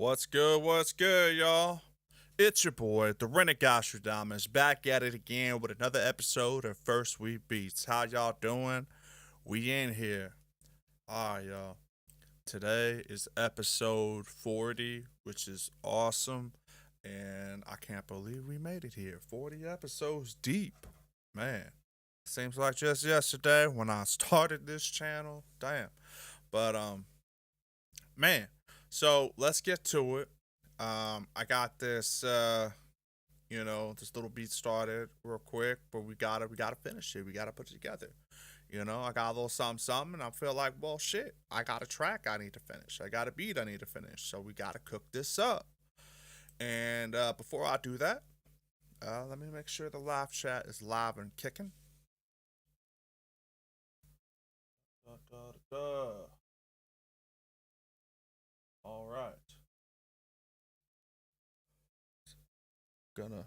What's good, y'all? It's your boy, the Rinnegan, back at it again with another episode of First We Beats. How y'all doing? We in here. Alright, y'all. Today is episode 40, which is awesome. And I can't believe we made it here. 40 episodes deep. Man. Seems like just yesterday when I started this channel. Damn. But man, so let's get to it. I got this this little beat started real quick, but we gotta finish it. We gotta put it together. I got a little something, and I feel like, well, shit, I got a track I need to finish. I got a beat I need to finish. So we gotta cook this up. And before I do that, let me make sure the live chat is live and kicking. Da, da, da. All right. Gonna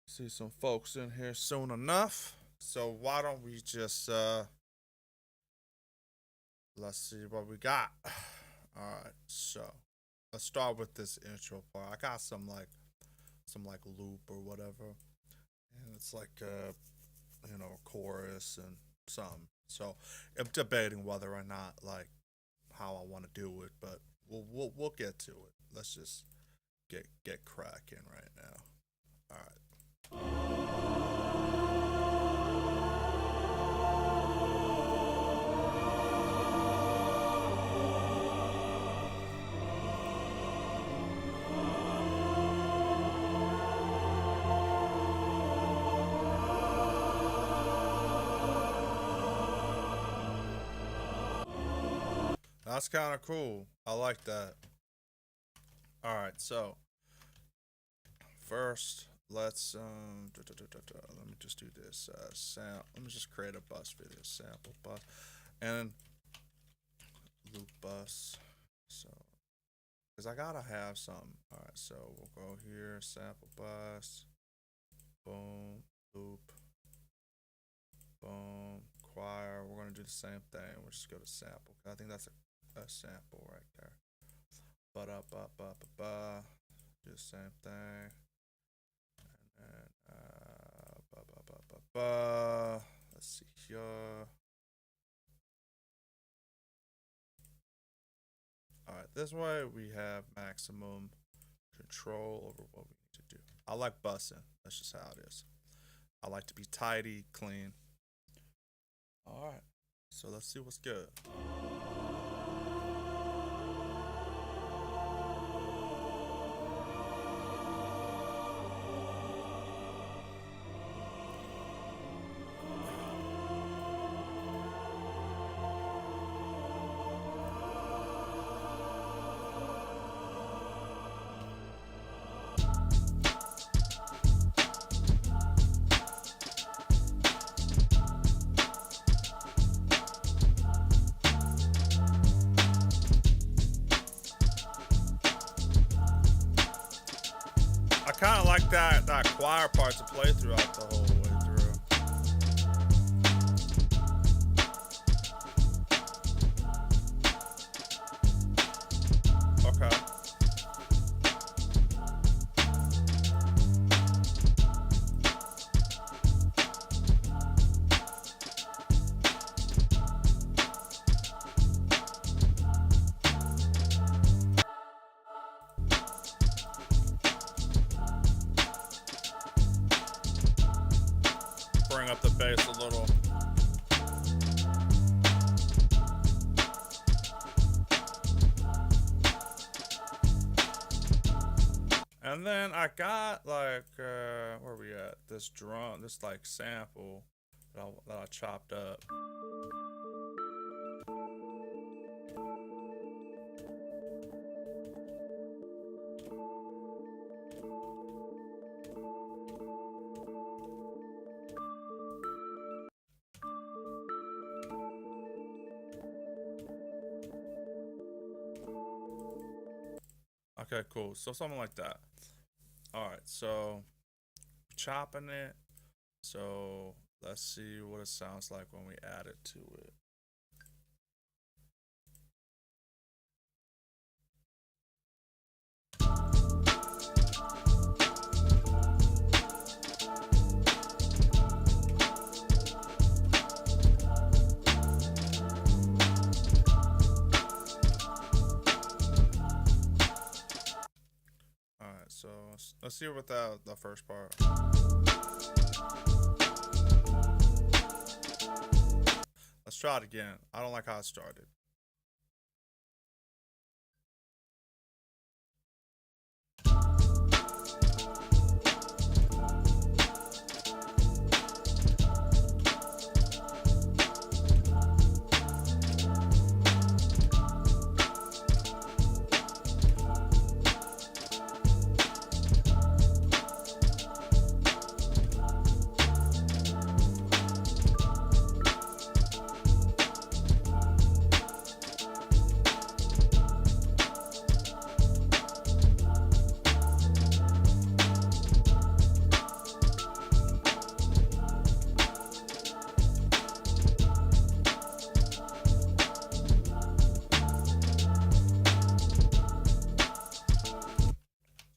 see some folks in here soon enough. So why don't we just let's see what we got. Alright, so let's start with this intro part. I got some loop or whatever. And it's like chorus and something. So I'm debating whether or not like how I want to do it, but we'll get to it. Let's just get cracking right now. Alright. That's kind of cool. I like that. All right, so first let's let me just do this let me just create a bus video sample bus and loop bus. So because I gotta have some. All right, so we'll go here, sample bus, boom, loop, boom, choir. We're gonna do the same thing. We'll just go to sample. I think that's a sample right there. But do the same thing. And then let's see here. Alright, this way we have maximum control over what we need to do. I like bussing. That's just how it is. I like to be tidy, clean. Alright, so let's see what's good. I kind of like that choir part to play throughout the whole way through. Okay. Bring up the bass a little. And then I got like where we at? This drum, this like sample that I chopped up. Okay, cool. So something like that. All right, so chopping it. So let's see what it sounds like when we add it to it. Let's see what the first part. Let's try it again. I don't like how it started.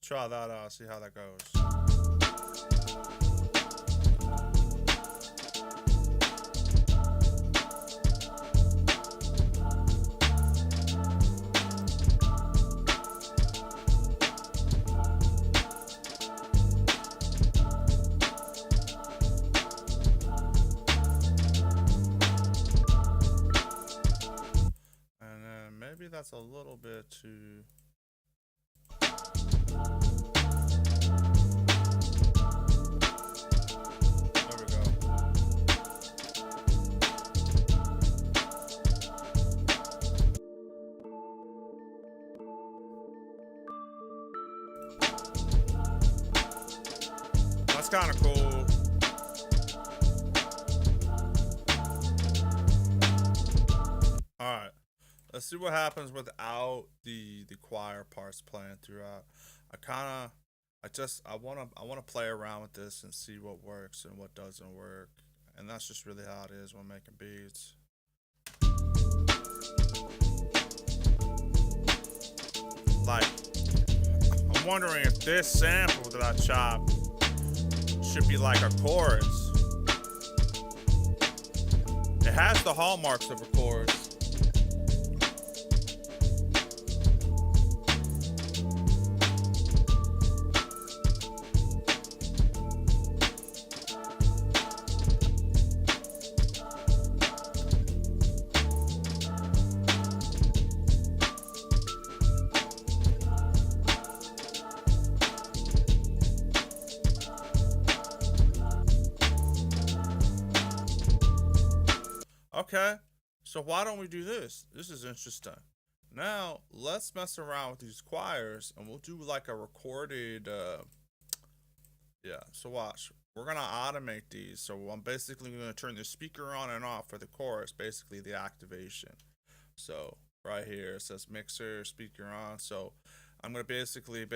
Try that out, see how that goes. And then maybe that's a little bit too. That's kind of cool. Alright. Let's see what happens without the choir parts playing throughout. I wanna play around with this and see what works and what doesn't work. And that's just really how it is when making beats. Like, I'm wondering if this sample that I chopped should be like a chorus. It has the hallmarks of a chorus. Okay, so why don't we do this? This is interesting. Now, let's mess around with these choirs and we'll do like a recorded, yeah, so watch. We're gonna automate these. So I'm basically gonna turn the speaker on and off for the chorus, basically the activation. So right here it says mixer, speaker on. So I'm gonna basically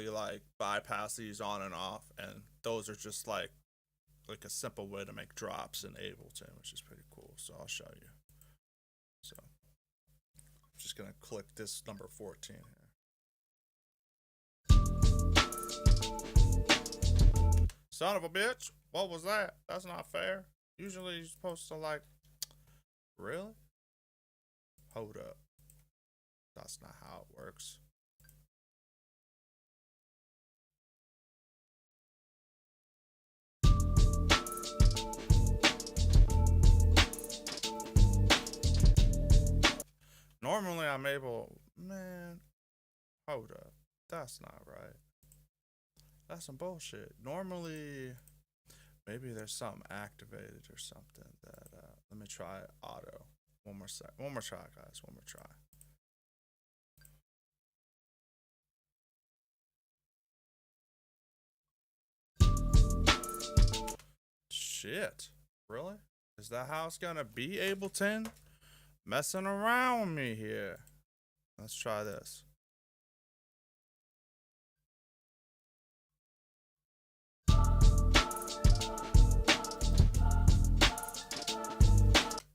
like bypass these on and off, and those are just like a simple way to make drops in Ableton, which is pretty cool. So I'll show you. So I'm just gonna click this number 14 here. Son of a bitch, what was that? That's not fair. Usually you're supposed to like, really? Hold up. That's not how it works. Normally I'm able, man, hold up. That's not right. That's some bullshit. Normally, maybe there's something activated or something that, let me try auto. One more try, guys, one more try. Shit, really? Is that how it's gonna be, Ableton? Messing around with me here. Let's try this.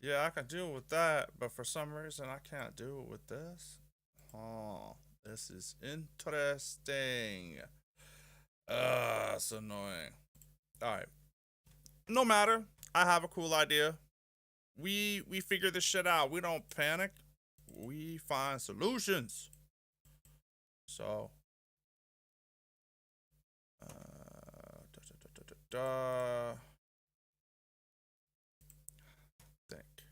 Yeah, I can do it with that, but for some reason I can't do it with this. Oh, this is interesting. It's annoying. Alright. No matter. I have a cool idea. We figure this shit out. We don't panic. We find solutions. So Think.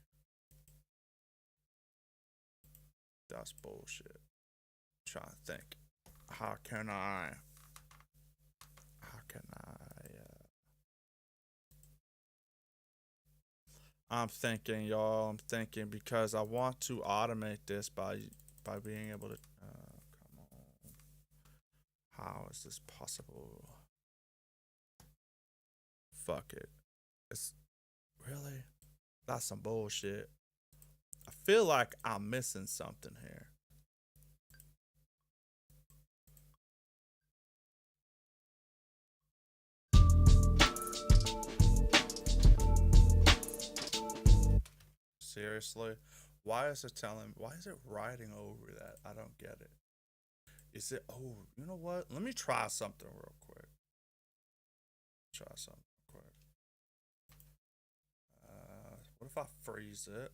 That's bullshit. Trying to think. How can I? I'm thinking, y'all. I'm thinking because I want to automate this by being able to. Come on. How is this possible? Fuck it. It's really. That's some bullshit. I feel like I'm missing something here. Seriously? Why is it writing over that? I don't get it. Is it, oh, you know what? Let me try something real quick. What if I freeze it?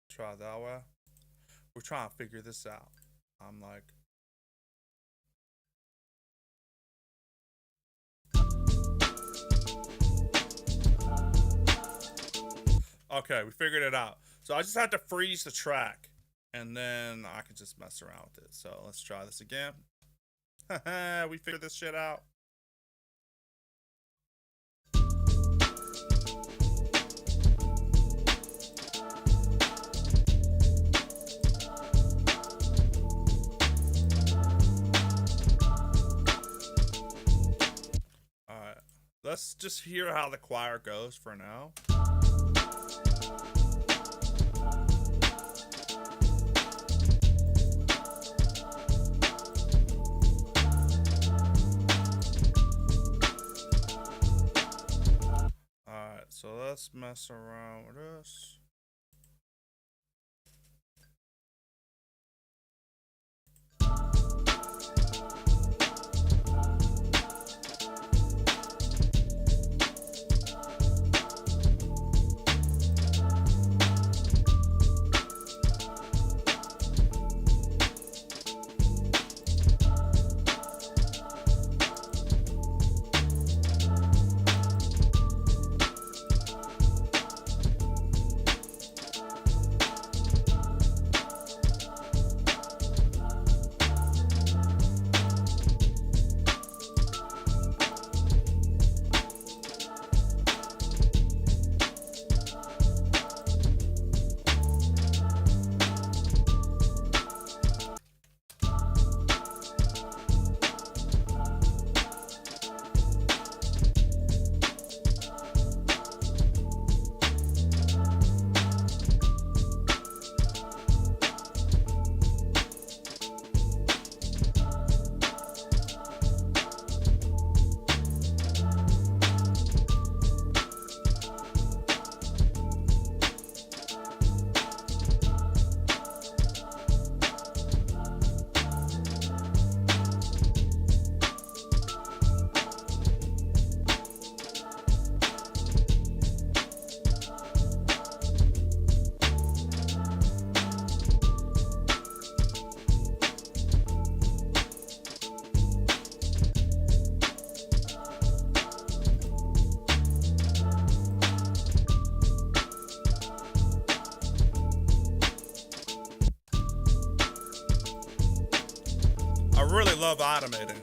Try that way. We're trying to figure this out. I'm like, okay, we figured it out. So I just have to freeze the track, and then I can just mess around with it. So let's try this again. We figured this shit out. Alright, let's just hear how the choir goes for now. Alright, so let's mess around with this. I really love automating.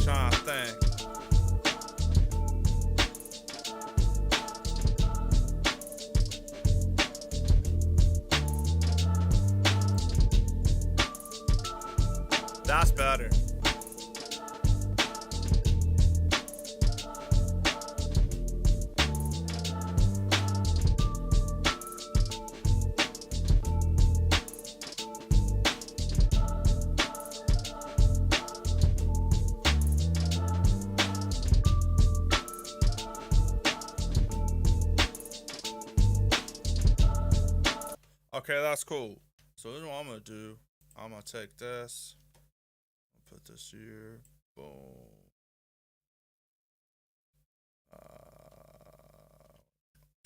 Trying to think. That's better. Okay, that's cool. So this is what I'm gonna do. I'm gonna take this. I'll put this here. Boom.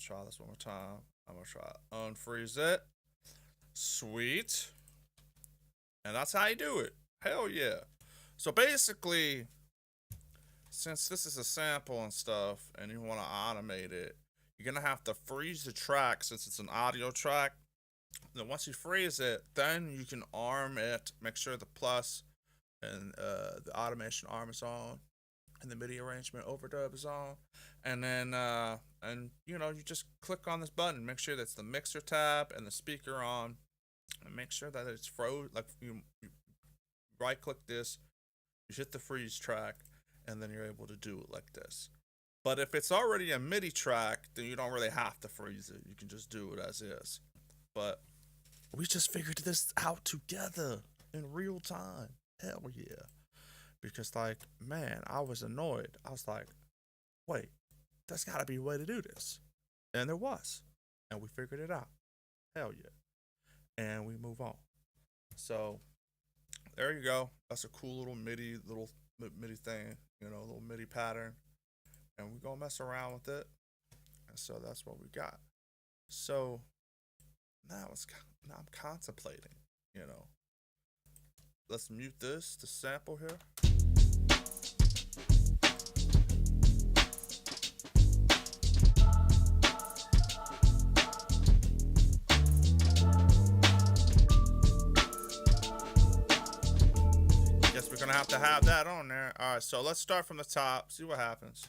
Try this one more time. I'm gonna try unfreeze it. Sweet. And that's how you do it. Hell yeah. So basically, since this is a sample and stuff, and you want to automate it, you're gonna have to freeze the track since it's an audio track. Then once you freeze it, then you can arm it. Make sure the plus and the automation arm is on, and the MIDI arrangement overdub is on, and then you just click on this button. Make sure that's the mixer tab and the speaker on, and make sure that it's froze. Like you right click this, you hit the freeze track, and then you're able to do it like this. But if it's already a MIDI track, then you don't really have to freeze it. You can just do it as is. But we just figured this out together in real time. Hell yeah. Because, like, man, I was annoyed. I was like, wait, there's got to be a way to do this. And there was. And we figured it out. Hell yeah. And we move on. So, there you go. That's a cool little MIDI thing. Little MIDI pattern. And we're going to mess around with it. And so that's what we got. So, now I'm contemplating, Let's mute the sample here. Guess we're gonna have to have that on there. All right, so let's start from the top, see what happens.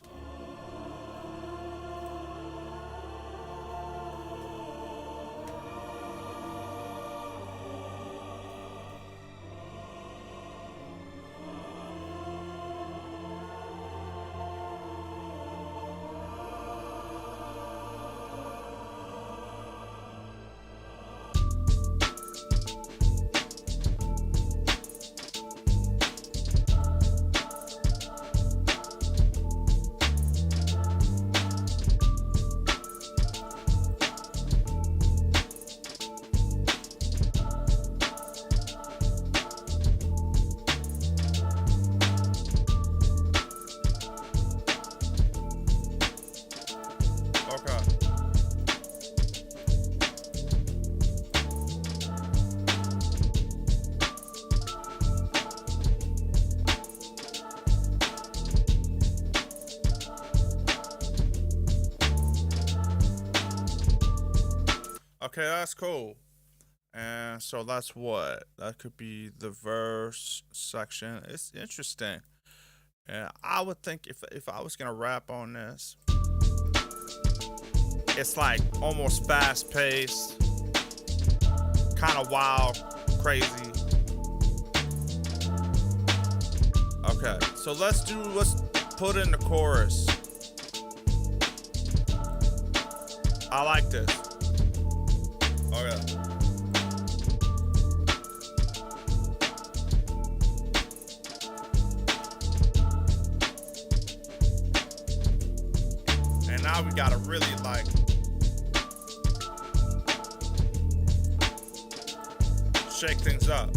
Okay, that's cool. And so that's what? That could be the verse section. It's interesting. And I would think if I was going to rap on this, it's like almost fast paced, kind of wild, crazy. Okay, so let's put in the chorus. I like this. Okay. And now we gotta really shake things up.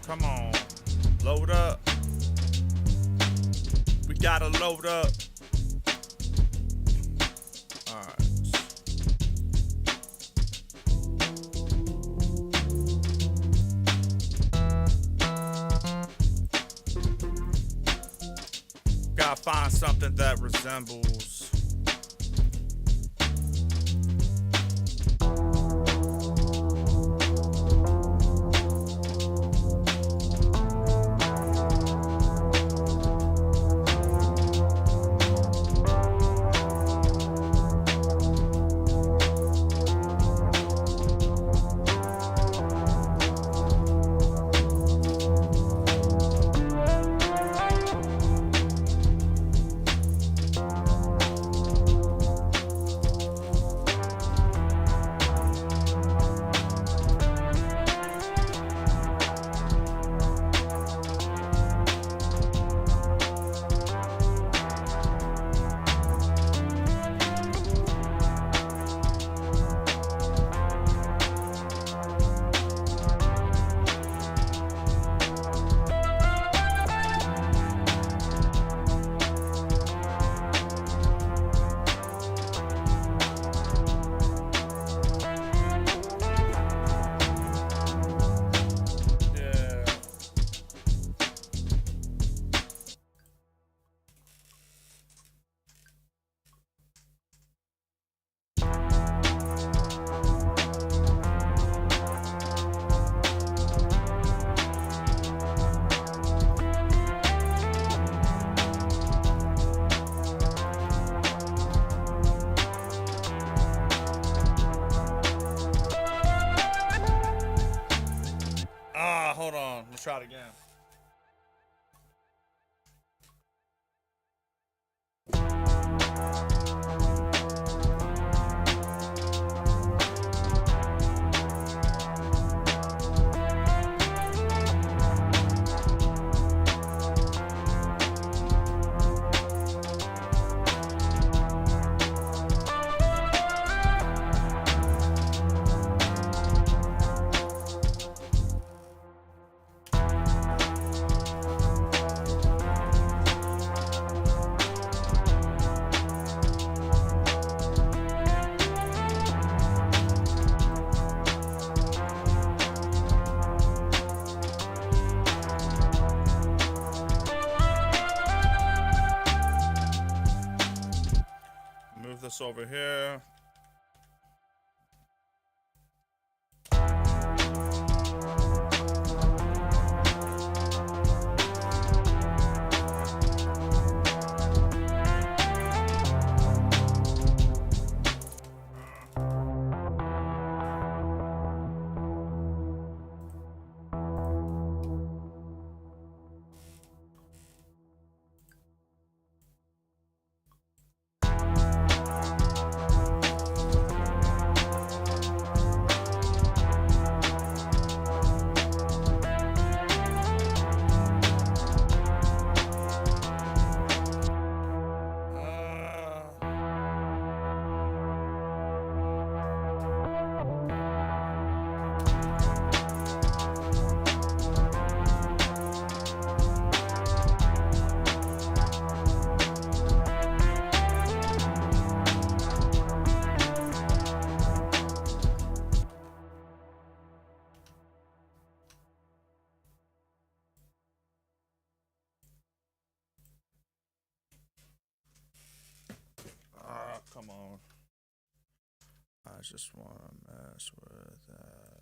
Come on, load up. We gotta load up. All right. Gotta find something that resembles. move this over here. Come on. I just want to mess with that.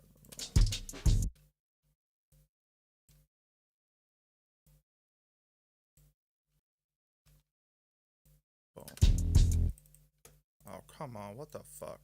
Boom. Oh, come on. What the fuck?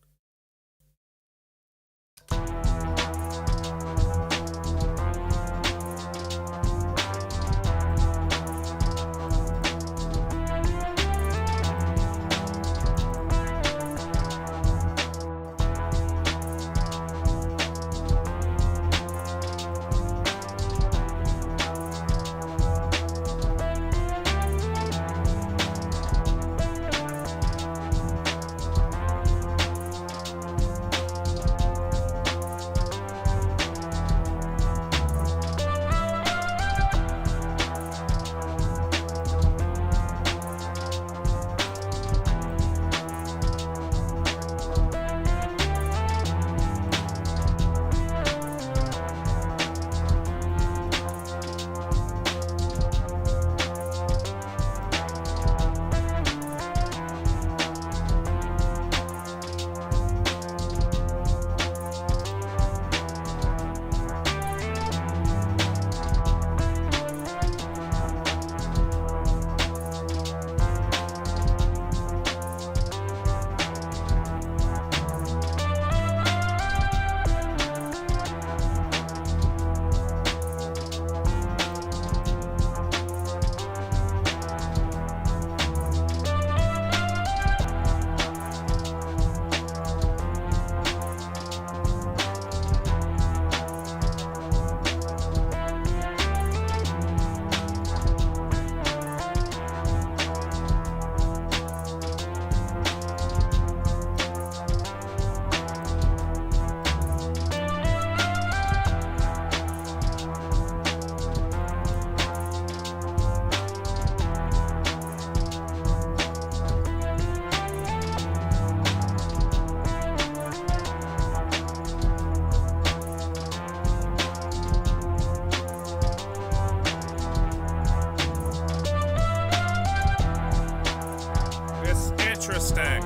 Interesting.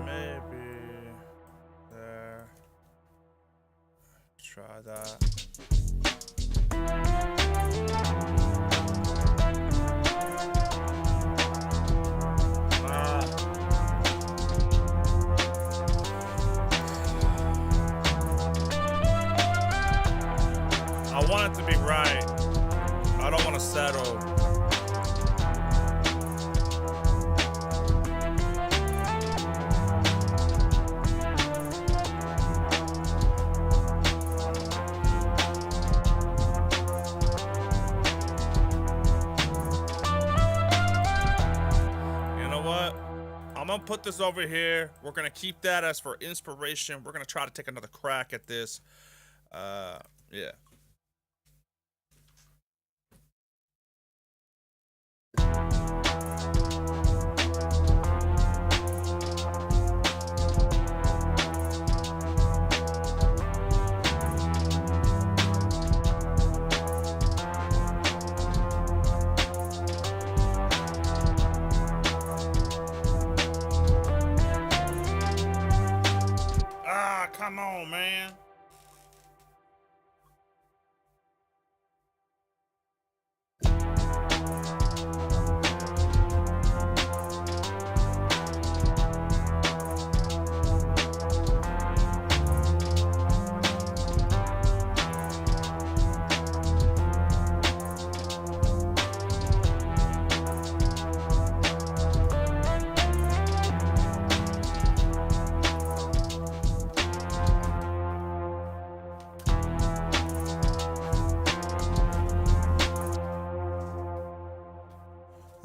Maybe there. Try that. I want it to be right. I don't want to settle. You know what? I'm gonna put this over here. We're gonna keep that as for inspiration. We're gonna try to take another crack at this. Yeah. Ah, come on, man.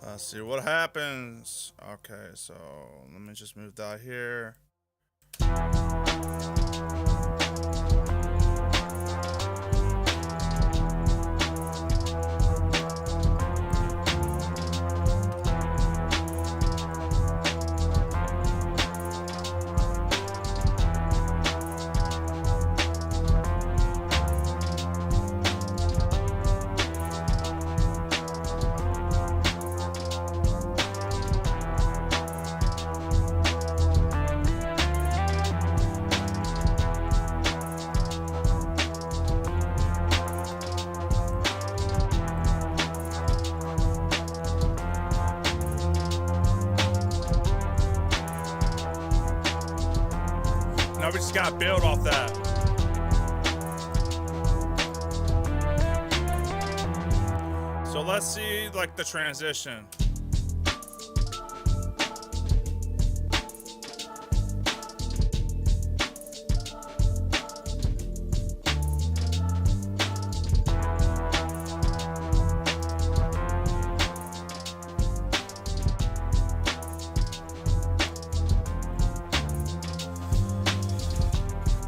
Let's see what happens. Okay, so let me just move that here. Now we just gotta build off that. So let's see like the transition.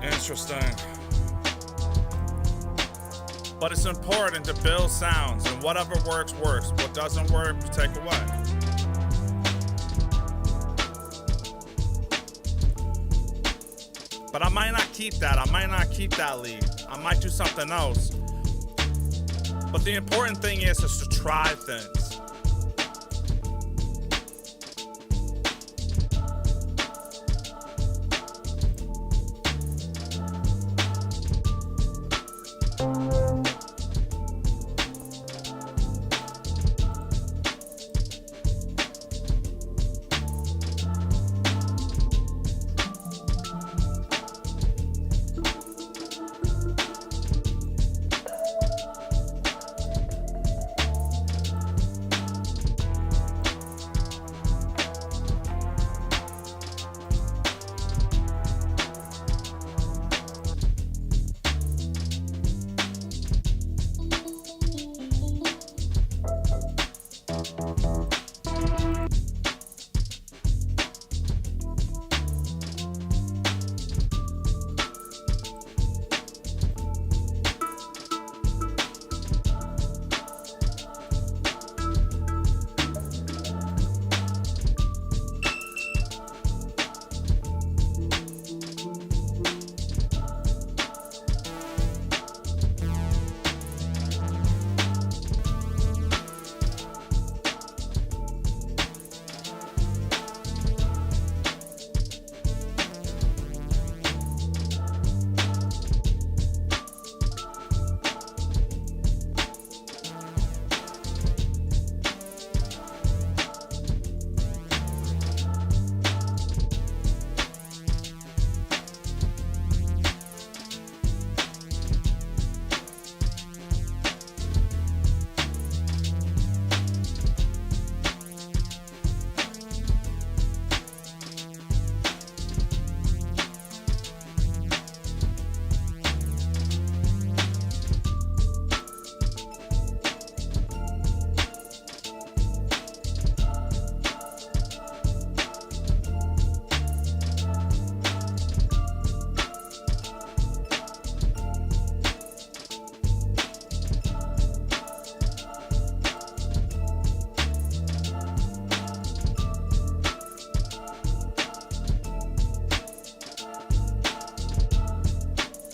Interesting. But it's important to build sounds, and whatever works, works. What doesn't work, take away. But I might not keep that. I might not keep that lead. I might do something else. But the important thing is to try things.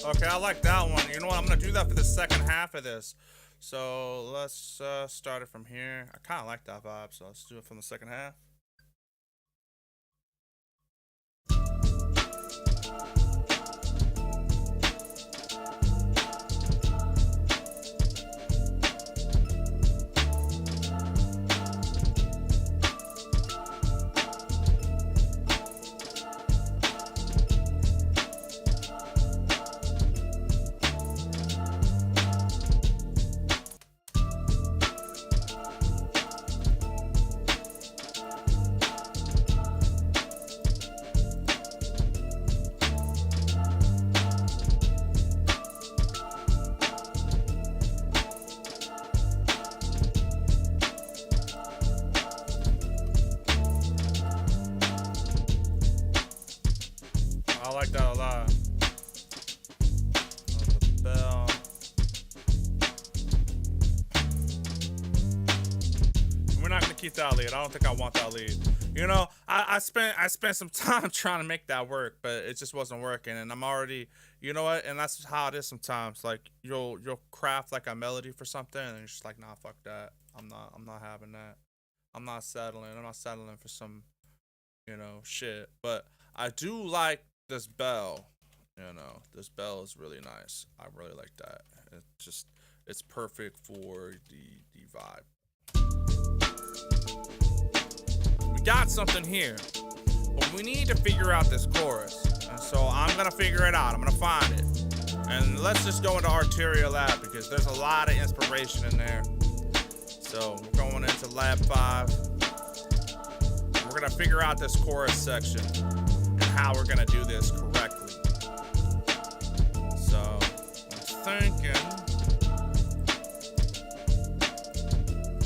Okay, I like that one. You know what? I'm going to do that for the second half of this. So let's start it from here. I kind of like that vibe, so let's do it from the second half. I like that a lot. The bell. We're not gonna keep that lead. I don't think I want that lead. You know, I spent some time trying to make that work, but it just wasn't working. And I'm already, you know what? And that's how it is sometimes. Like you'll craft like a melody for something, and it's just like, nah, fuck that. I'm not having that. I'm not settling for some, you know, shit. But I do like this bell. You know, this bell is really nice. I really like that. It's perfect for the vibe. We got something here, but we need to figure out this chorus. And so I'm gonna figure it out. I'm gonna find it. And let's just go into Arterial Lab because there's a lot of inspiration in there. So we're going into Lab 5. We're gonna figure out this chorus section and how we're gonna do this correctly. So I'm thinking,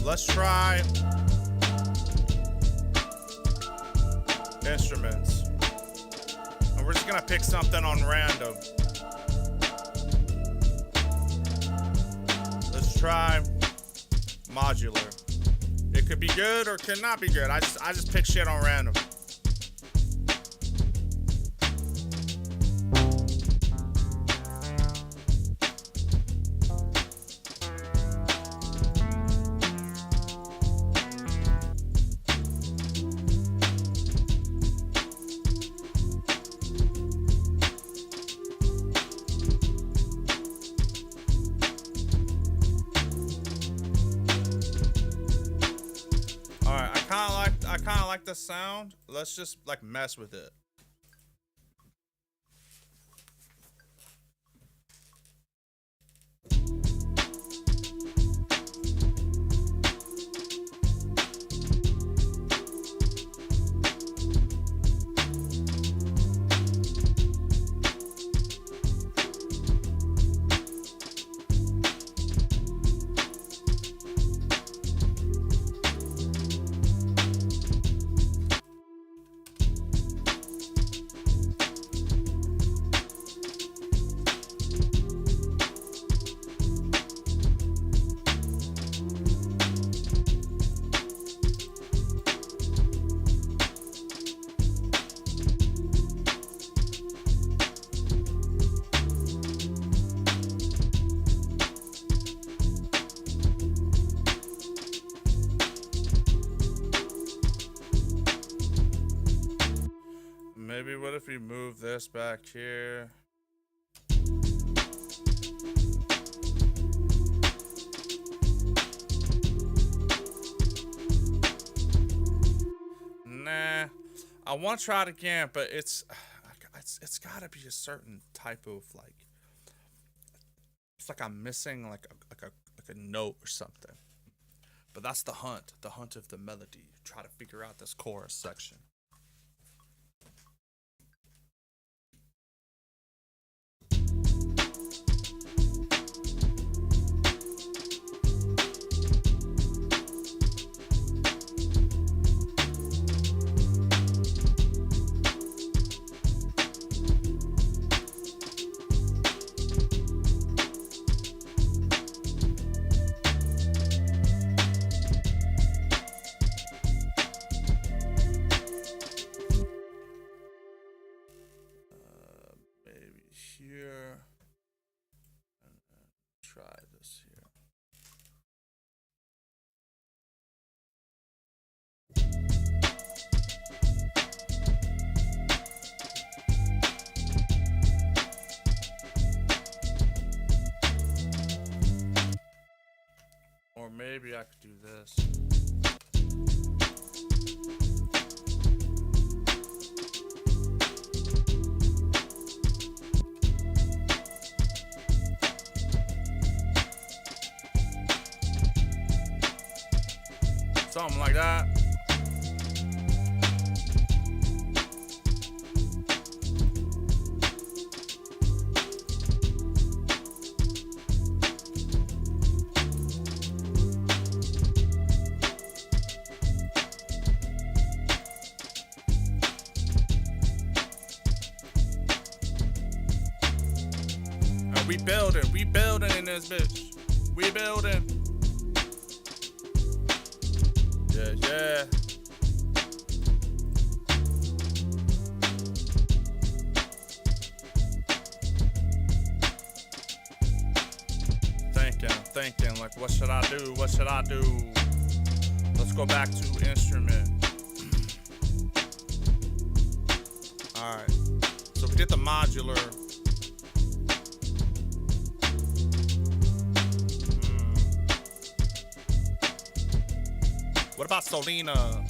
let's try instruments. And we're just gonna pick something on random. Let's try modular. It could be good or could not be good. I just pick shit on random. I kind of like the sound. Let's just like mess with it. Maybe what if we move this back here? Nah, I want to try it again, but it's got to be a certain type of like. It's like I'm missing like a note or something. But that's the hunt of the melody. Try to figure out this chorus section. Here and then try this here. Or maybe I could do this. Something like that. We building in this bitch. We building. Yeah, yeah. Thinking, like, what should I do? What should I do? Let's go back to instrument. Alright. So we did the modular. What about Solina?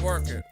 Work it.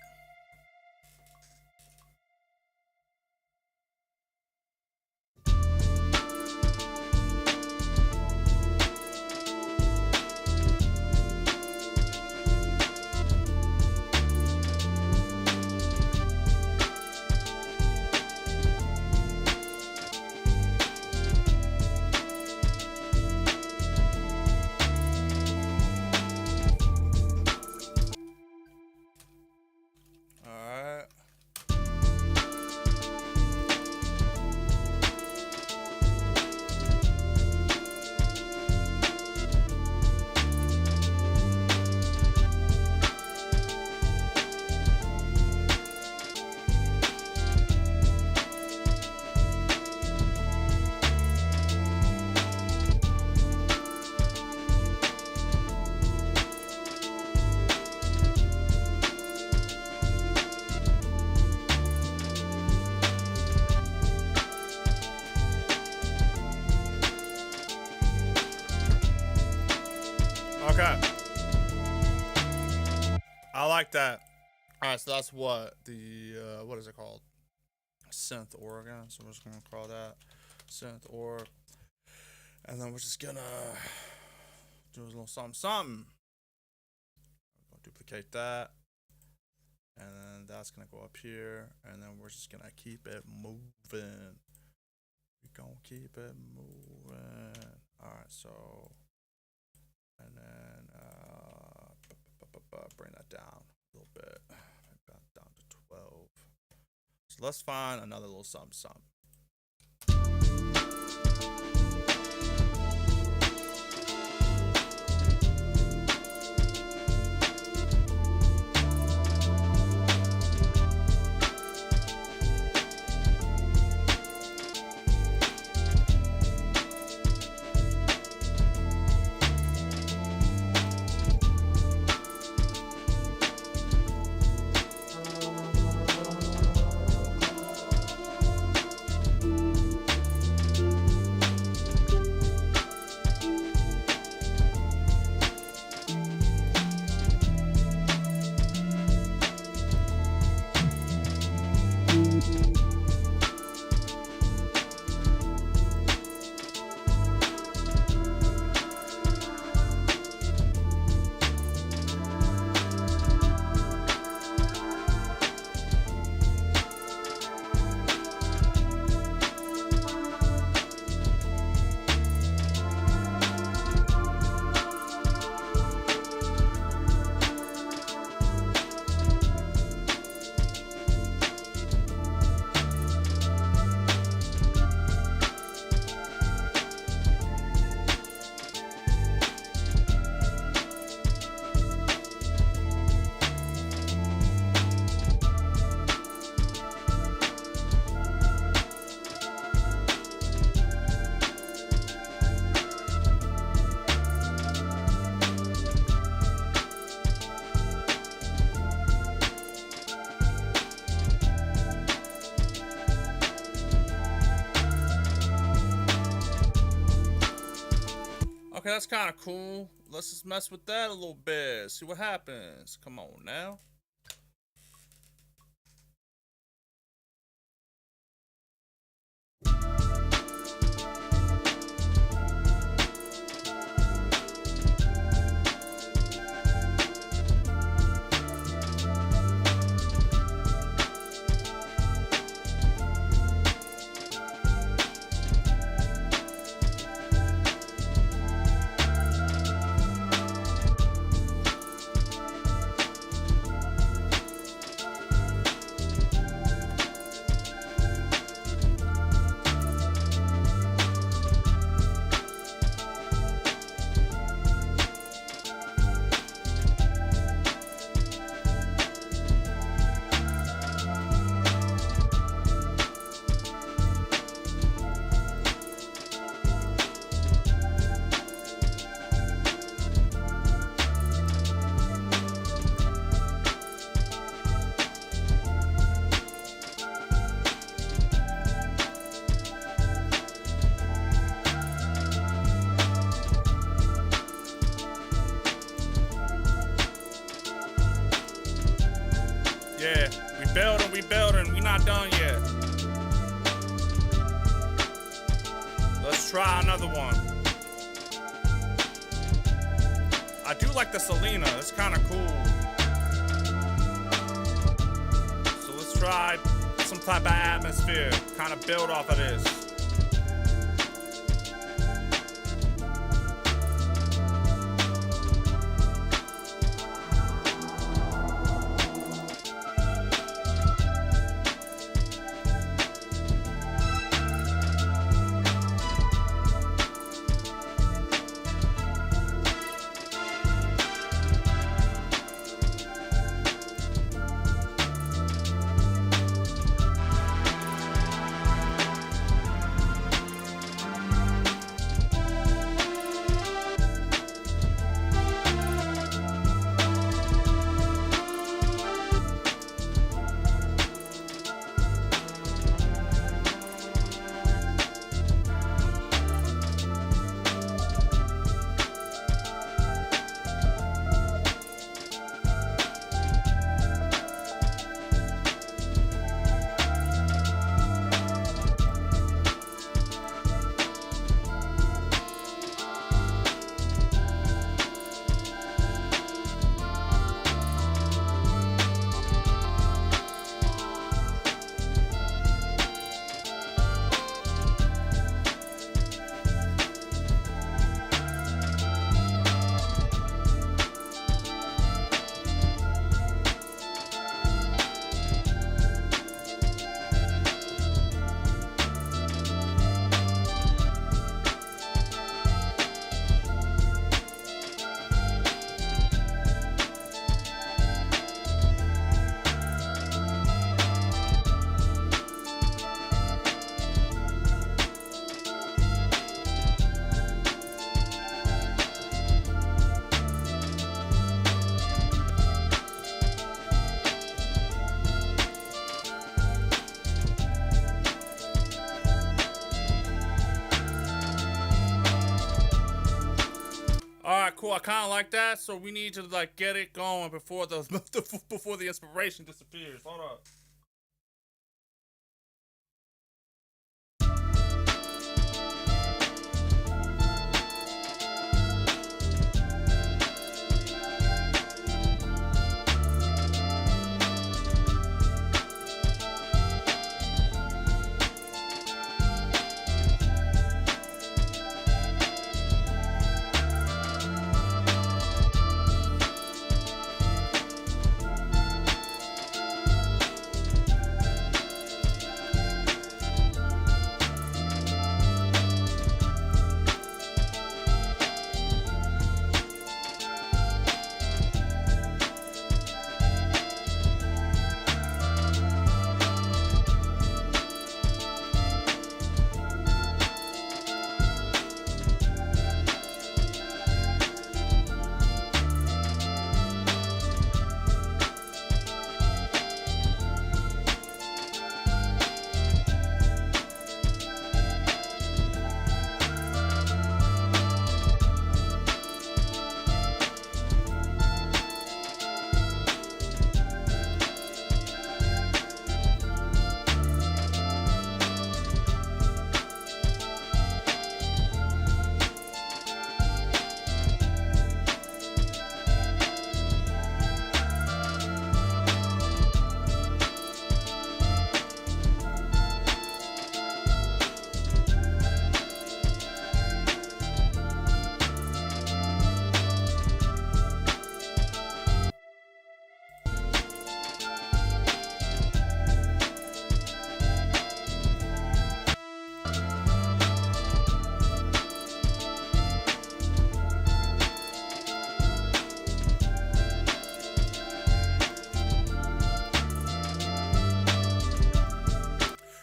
Okay. I like that. Alright, so that's what the, what is it called? Synth organ. So we're just gonna call that synth org. And then we're just gonna do a little something. duplicate that. And then that's gonna go up here, and then we're just gonna keep it moving. We're gonna keep it moving. Alright, so, and then bring that down a little bit. Down to 12. So let's find another little something. Okay, that's kind of cool. Let's just mess with that a little bit. See what happens. Come on now. Yeah, we building, we not done yet. Let's try another one. I do like the Selena, it's kind of cool. So let's try some type of atmosphere, kind of build off of this. right, cool. I kind of like that. So we need to like get it going before the before the inspiration disappears. Hold up.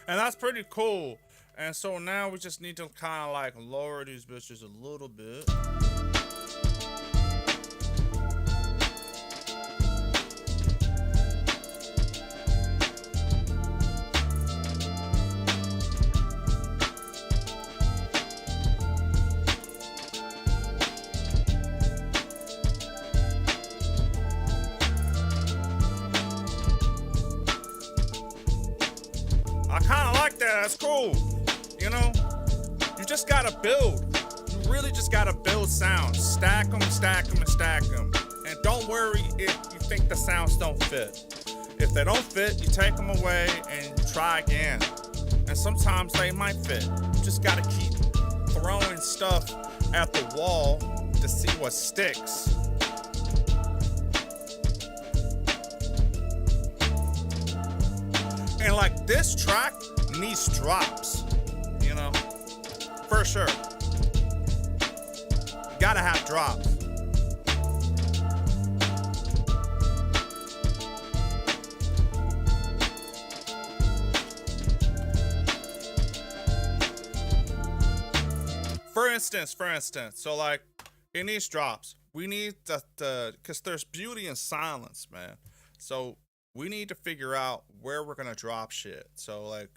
And that's pretty cool. And so now we just need to kind of like lower these bitches a little bit. I kind of like that. That's cool. You know, you just gotta build. You really just gotta build sounds. Stack them, stack them, and stack them. And don't worry if you think the sounds don't fit. If they don't fit, you take them away and you try again. And sometimes they might fit. You just gotta keep throwing stuff at the wall to see what sticks. And like this track needs drops, you know, for sure. You gotta have drops. For instance, so like it needs drops. We need because there's beauty in silence, man. So we need to figure out where we're gonna drop shit. So like,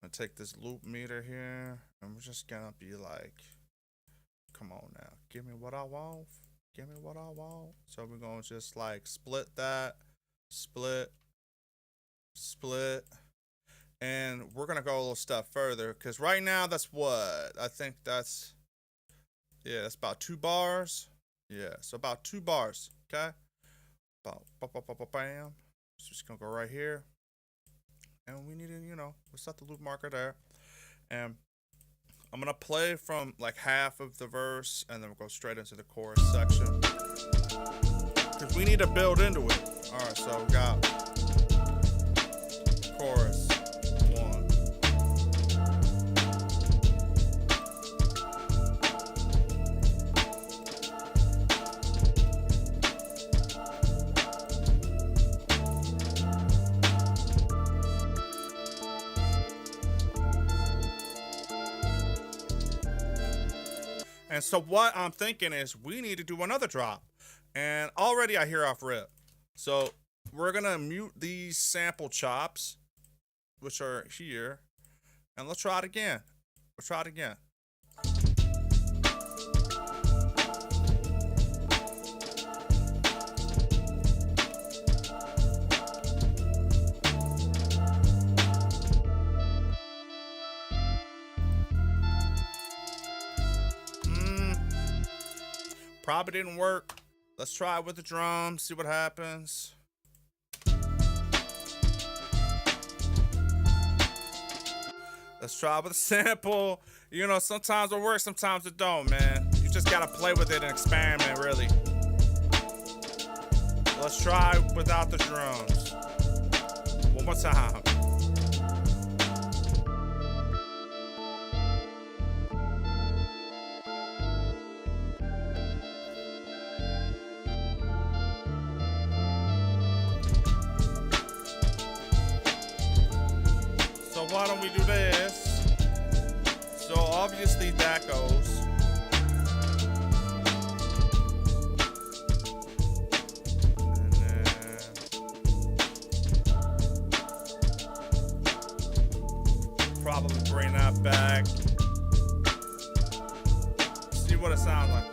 I'm gonna take this loop meter here, and we're just gonna be like, come on now, give me what I want, give me what I want. So we're gonna just like split that, split, and we're gonna go a little step further, because right now that's what, I think that's, yeah, that's about 2 bars. Yeah, so about 2 bars, okay? About bam. So just gonna go right here, and we need to, you know, we'll set the loop marker there, and I'm gonna play from like half of the verse, and then we'll go straight into the chorus section, because we need to build into it. All right, so we got chorus 1. And so what I'm thinking is we need to do another drop. And already I hear off rip. So we're going to mute these sample chops, which are here. And let's try it again. Let's try it again. Probably didn't work. Let's try it with the drums, see what happens. Let's try with a sample. You know, sometimes it works, sometimes it don't, man. You just gotta play with it and experiment, really. Let's try without the drums. One more time. So why don't we do this? So obviously that goes. And then probably bring that back. See what it sounds like.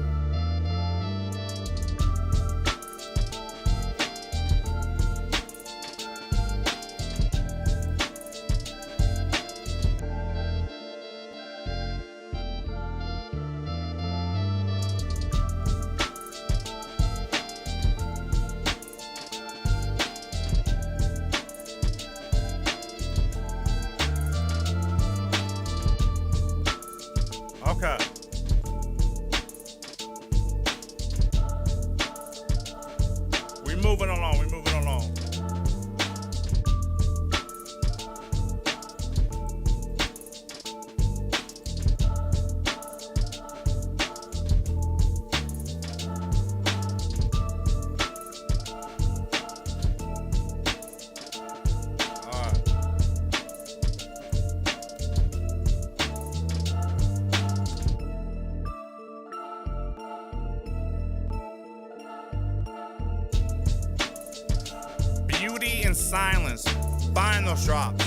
Okay. We moving along, we moving along. Beauty in silence. Find those drops.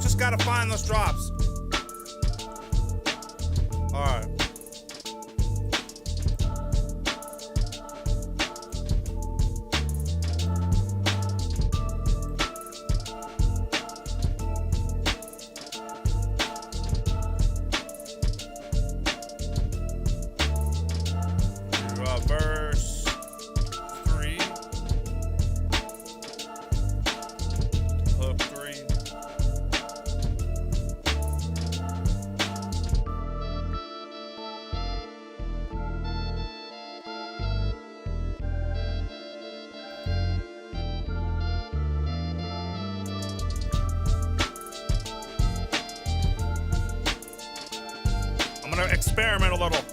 Just gotta find those drops. All right. Verse 3. Hook 3. I'm gonna experiment a little.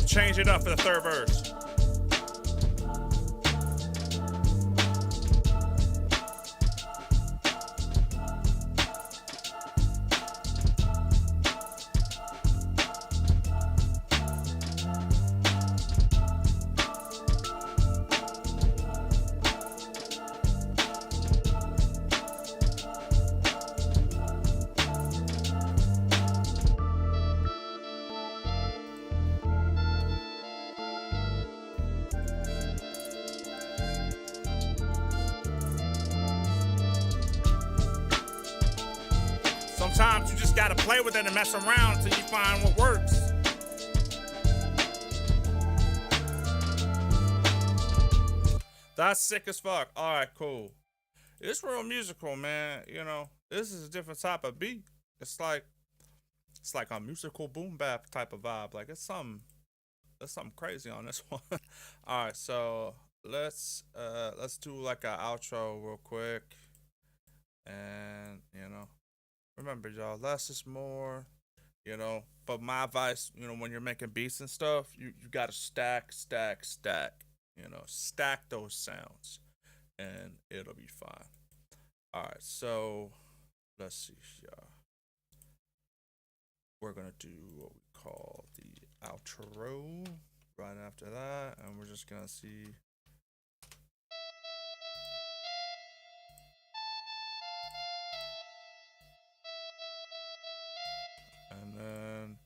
Change it up for the third verse. Sometimes you just gotta play with it and mess around until you find what works. That's sick as fuck. All right, cool. It's real musical, man. You know, this is a different type of beat. It's like a musical boom bap type of vibe. Like there's something crazy on this one. All right, so let's do like an outro real quick, and you know. Remember, y'all, less is more. But my advice, when you're making beats and stuff, you gotta stack. Stack those sounds, and it'll be fine. All right, so let's see, y'all. We're gonna do what we call the outro right after that, and we're just gonna see. And then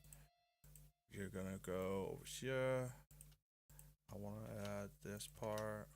you're gonna go over here. I want to add this part.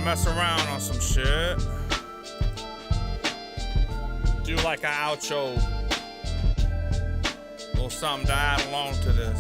Mess around on some shit. Do like an outro, or something to add along to this.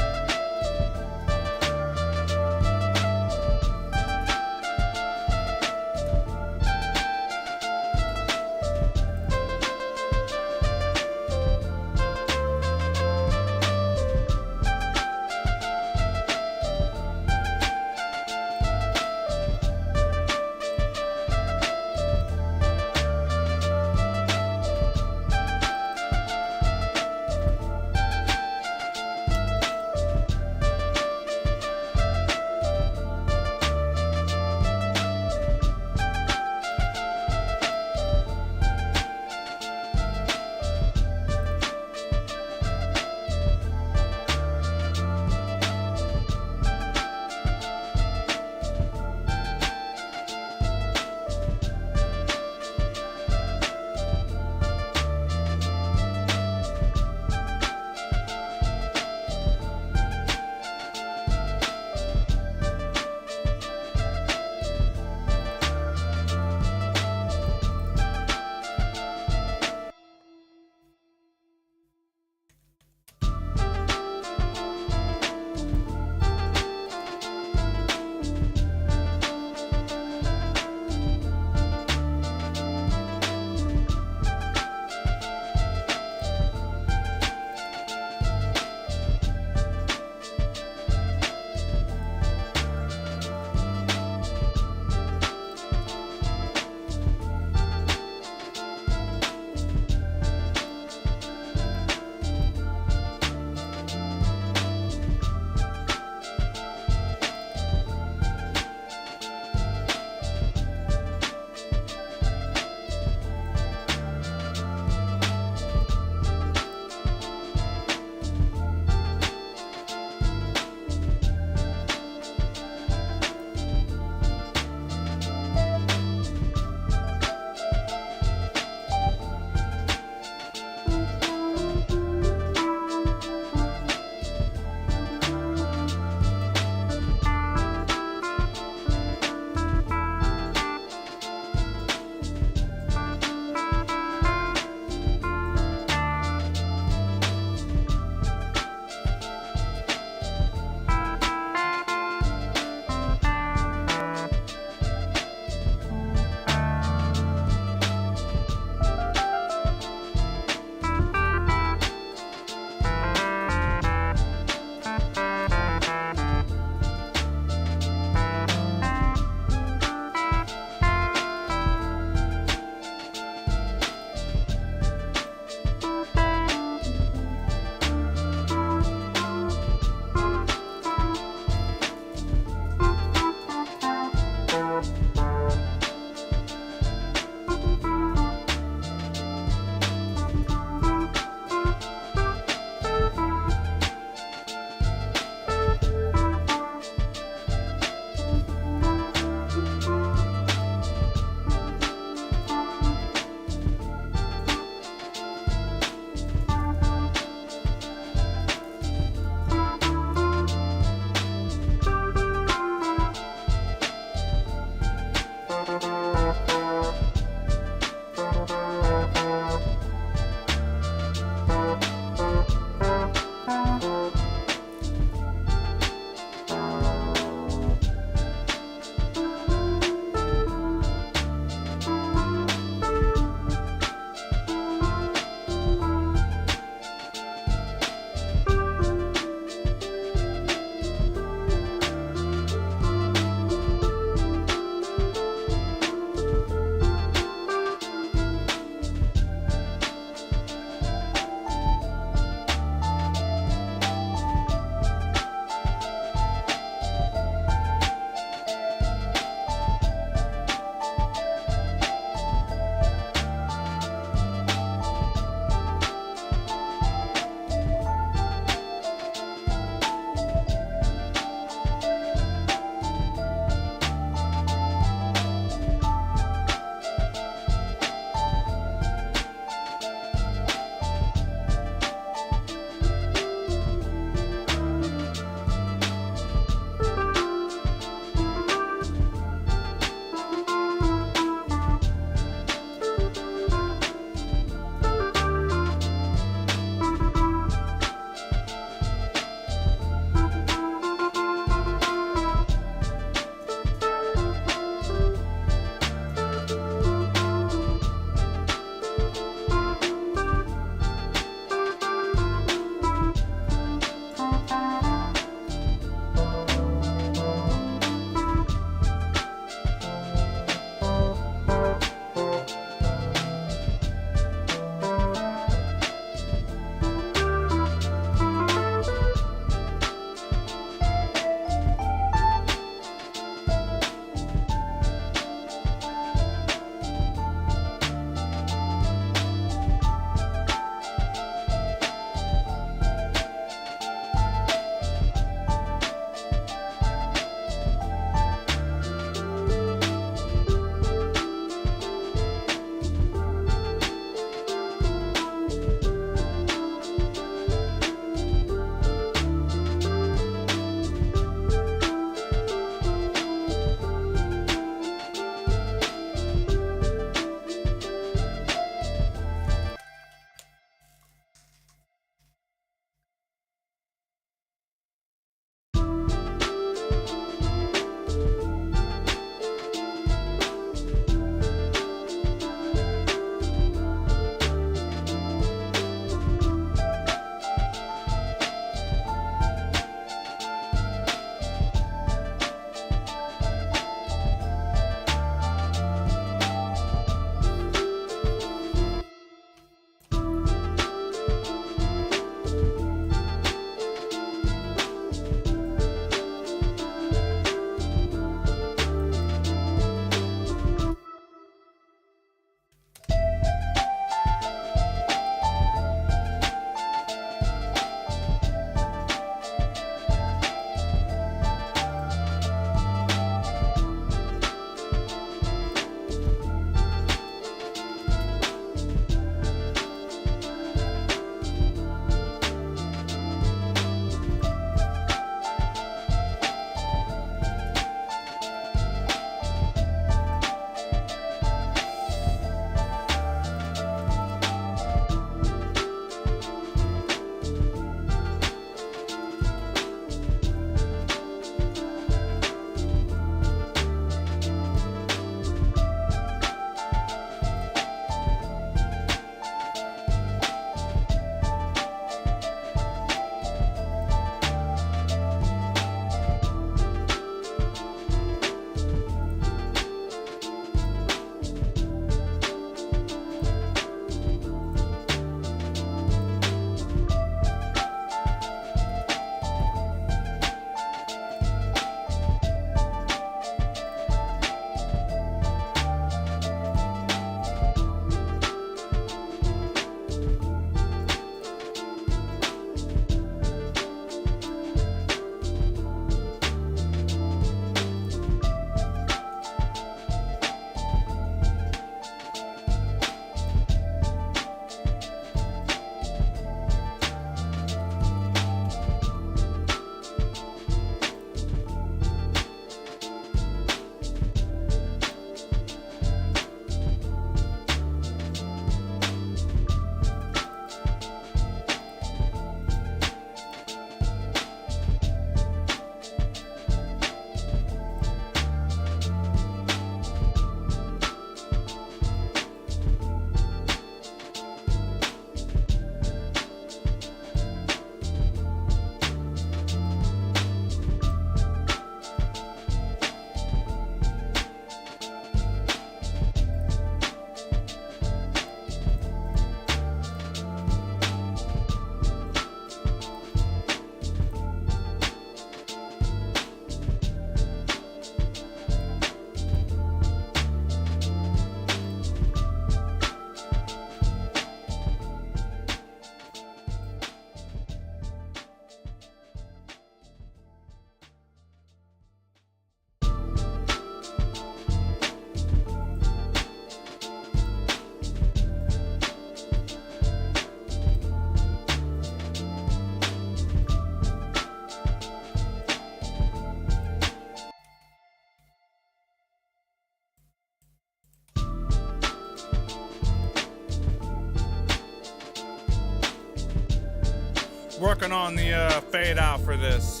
Working on the fade out for this.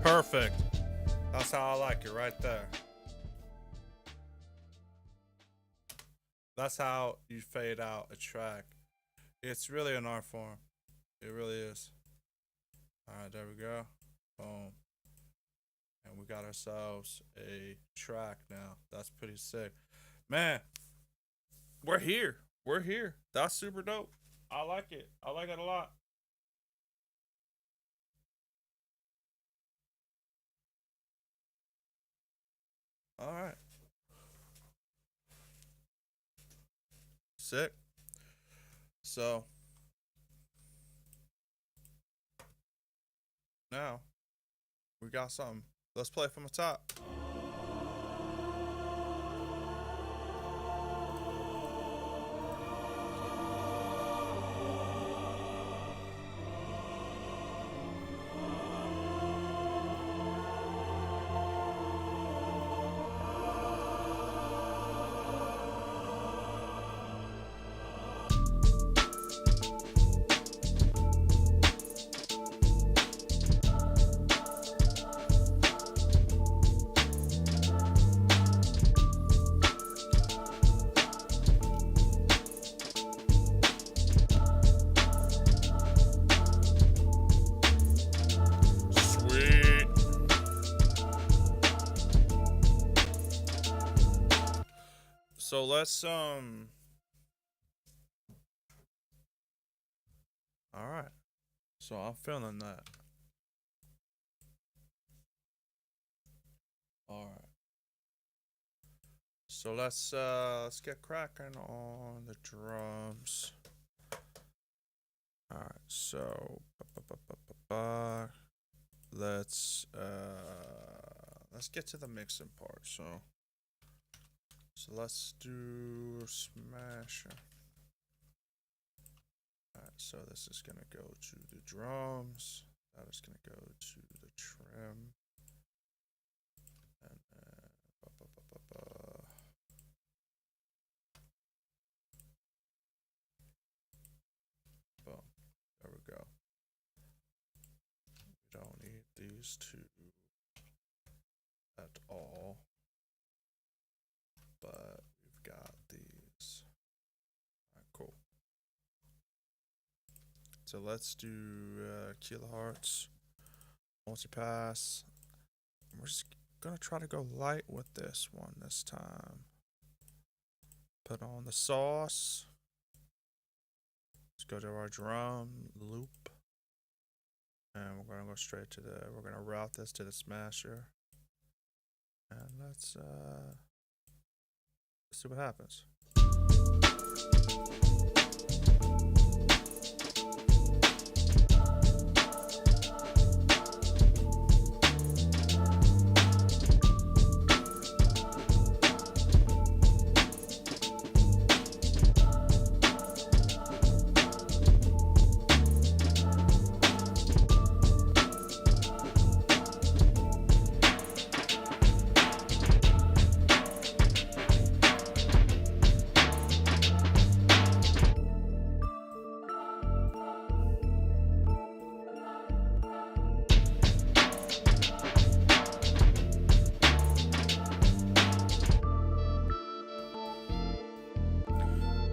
Perfect. That's how I like it right there. That's how you fade out a track. It's really an art form. It really is. Alright, there we go. Boom. And we got ourselves a track now. That's pretty sick. Man, we're here. We're here. That's super dope. I like it. I like it a lot. Alright. Sick. So now we got something. Let's play from the top. So let's all right. So I'm feeling that. All right. So let's get cracking on the drums. All right. So let's get to the mixing part. So let's do Smasher. Alright, so this is gonna go to the drums. That is gonna go to the trim. And then boom. There we go. We don't need these two at all. But we've got these. Alright, cool. So let's do kilohertz, multipass. We're just gonna try to go light with this one this time. Put on the sauce. Let's go to our drum loop. And we're gonna go straight to we're gonna route this to the smasher. And let's see what happens.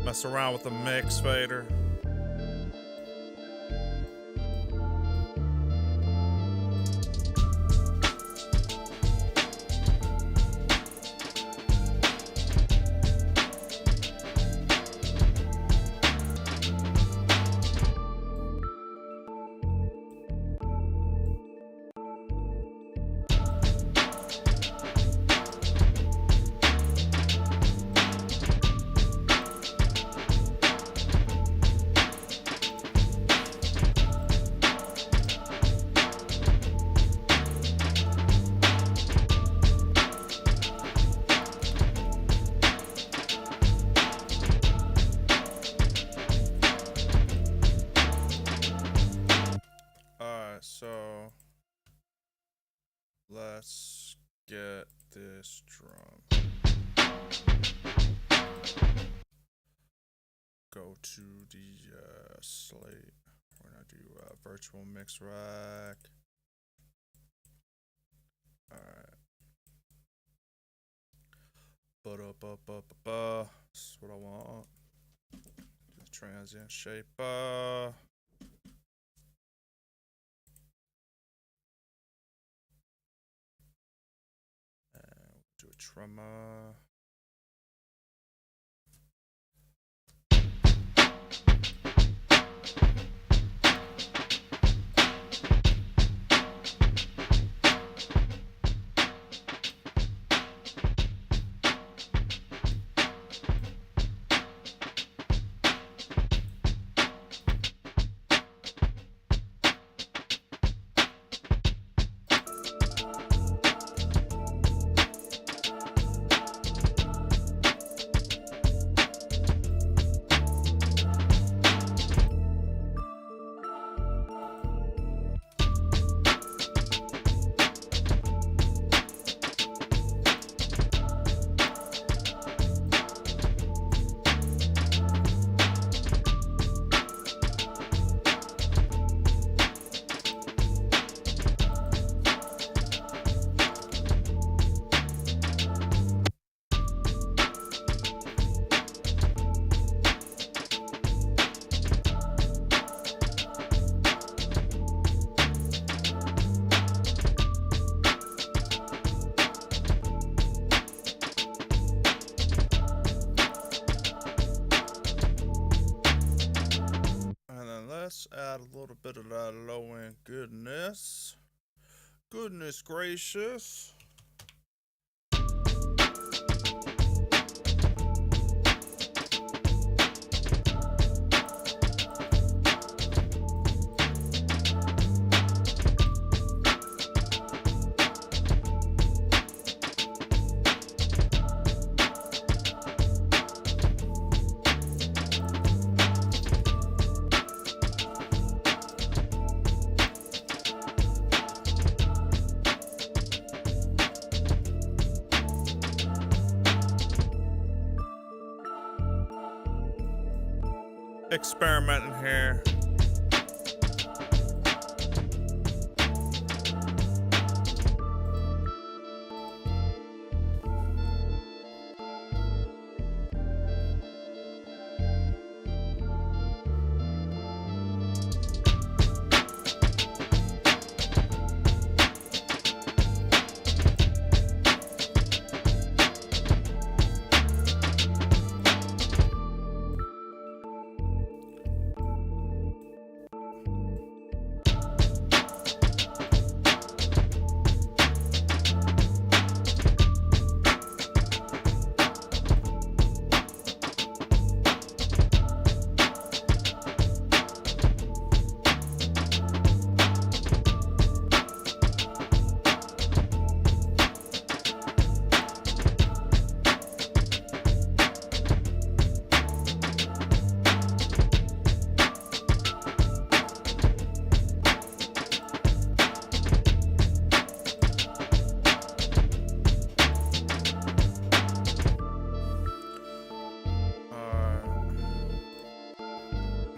Mess around with the mix fader. So let's get this drum. Go to the Slate. We're gonna do virtual mix rack. Alright. That's what I want. The transient shape. And do a tremor. Let's add a little bit of that low end goodness. Goodness gracious. Experimenting here.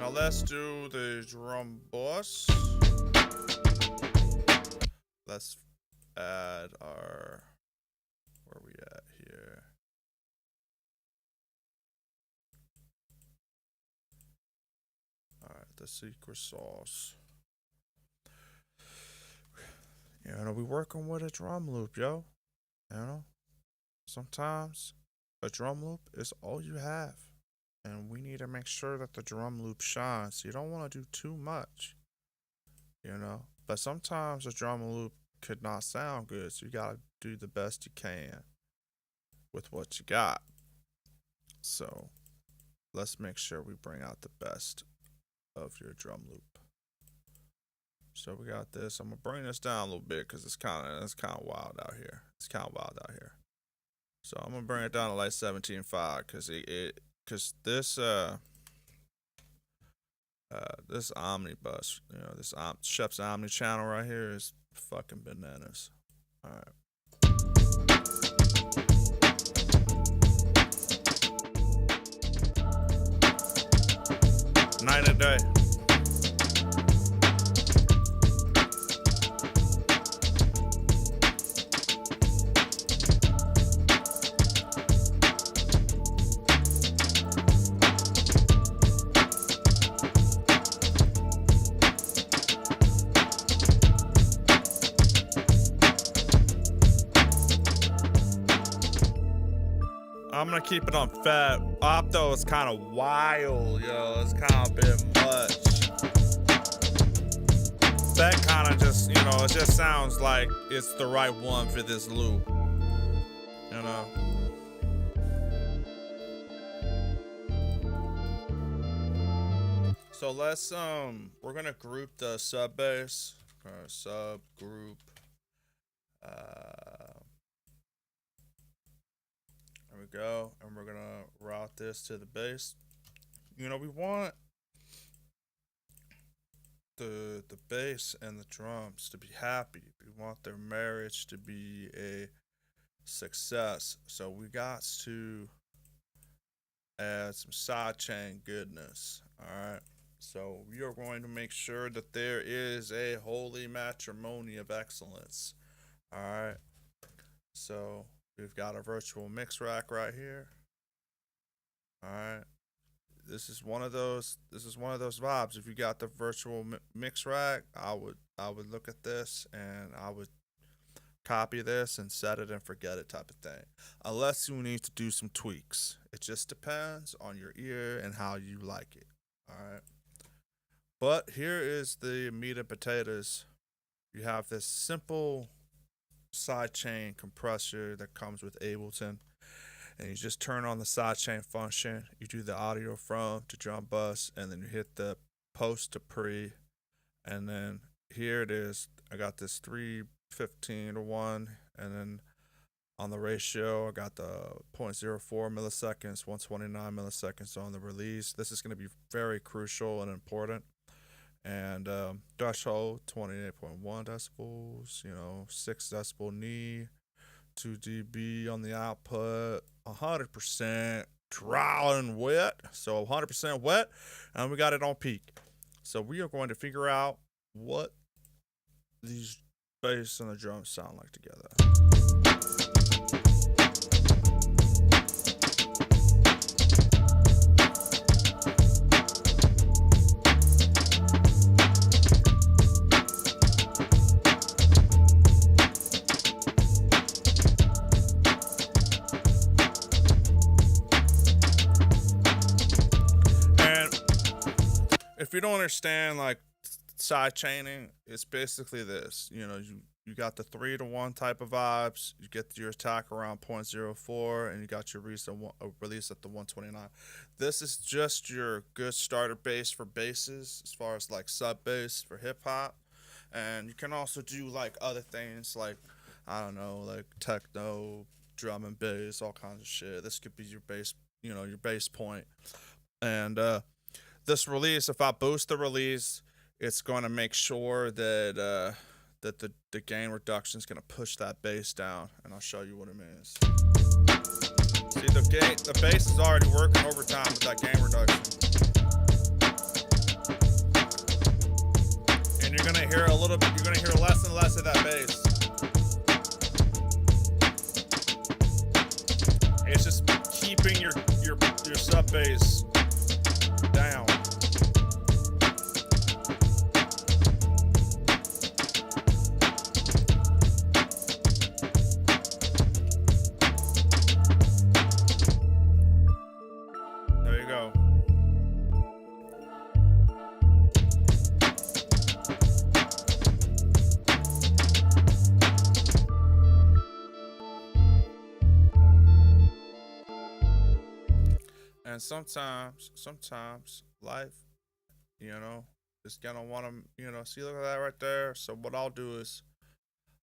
Now let's do the drum boss. Let's add our, where are we at here? Alright, the secret sauce. You know, we working with a drum loop, yo. You know? Sometimes a drum loop is all you have. And we need to make sure that the drum loop shines. You don't want to do too much, you know. But sometimes a drum loop could not sound good, so you gotta do the best you can with what you got. So let's make sure we bring out the best of your drum loop. So we got this. I'm gonna bring this down a little bit because it's kind of wild out here. It's kind of wild out here. So I'm gonna bring it down to like 17.5 because this omnibus, you know, this Chef's Omni channel right here is fucking bananas. All right. Night and day. I'm gonna keep it on fat. Opto is kind of wild, yo. It's kind of a bit much. That kind of just, you know, it just sounds like it's the right one for this loop. You know. So let's we're gonna group the sub bass. Subgroup. There we go, and we're gonna route this to the bass. You know, we want the bass and the drums to be happy. We want their marriage to be a success. So we got to add some sidechain goodness. All right. So we are going to make sure that there is a holy matrimony of excellence. All right. So we've got a virtual mix rack right here. All right. This is one of those vibes. If you got the virtual mix rack, I would look at this and I would copy this and set it and forget it type of thing. Unless you need to do some tweaks. It just depends on your ear and how you like it. All right. But here is the meat and potatoes. You have this simple sidechain compressor that comes with Ableton, and you just turn on the sidechain function. You do the audio from to drum bus, and then you hit the post to pre, and then here it is. I got this 3:15 to 1, and then on the ratio I got the 0.04 milliseconds, 129 milliseconds on the release. This is going to be very crucial and important. And threshold 28.1 decibels, you know, 6 decibel knee, 2 dB on the output, 100% dry and wet. So 100% wet, and we got it on peak. So we are going to figure out what these bass and the drums sound like together. If you don't understand like side chaining, it's basically this. You know, you got the 3-to-1 type of vibes. You get your attack around 0.04, and you got your release at the 129. This is just your good starter bass for basses, as far as like sub bass for hip hop. And you can also do like other things like, I don't know, like techno, drum and bass, all kinds of shit. This could be your bass, you know, your bass point. And this release, if I boost the release, it's going to make sure that that the gain reduction is going to push that bass down, and I'll show you what it means. See, the bass is already working overtime with that gain reduction, and you're going to hear a little bit. You're going to hear less and less of that bass. It's just keeping your sub bass down. There you go. And sometimes life, you know, is gonna want to, you know, see, look at that right there. So what I'll do is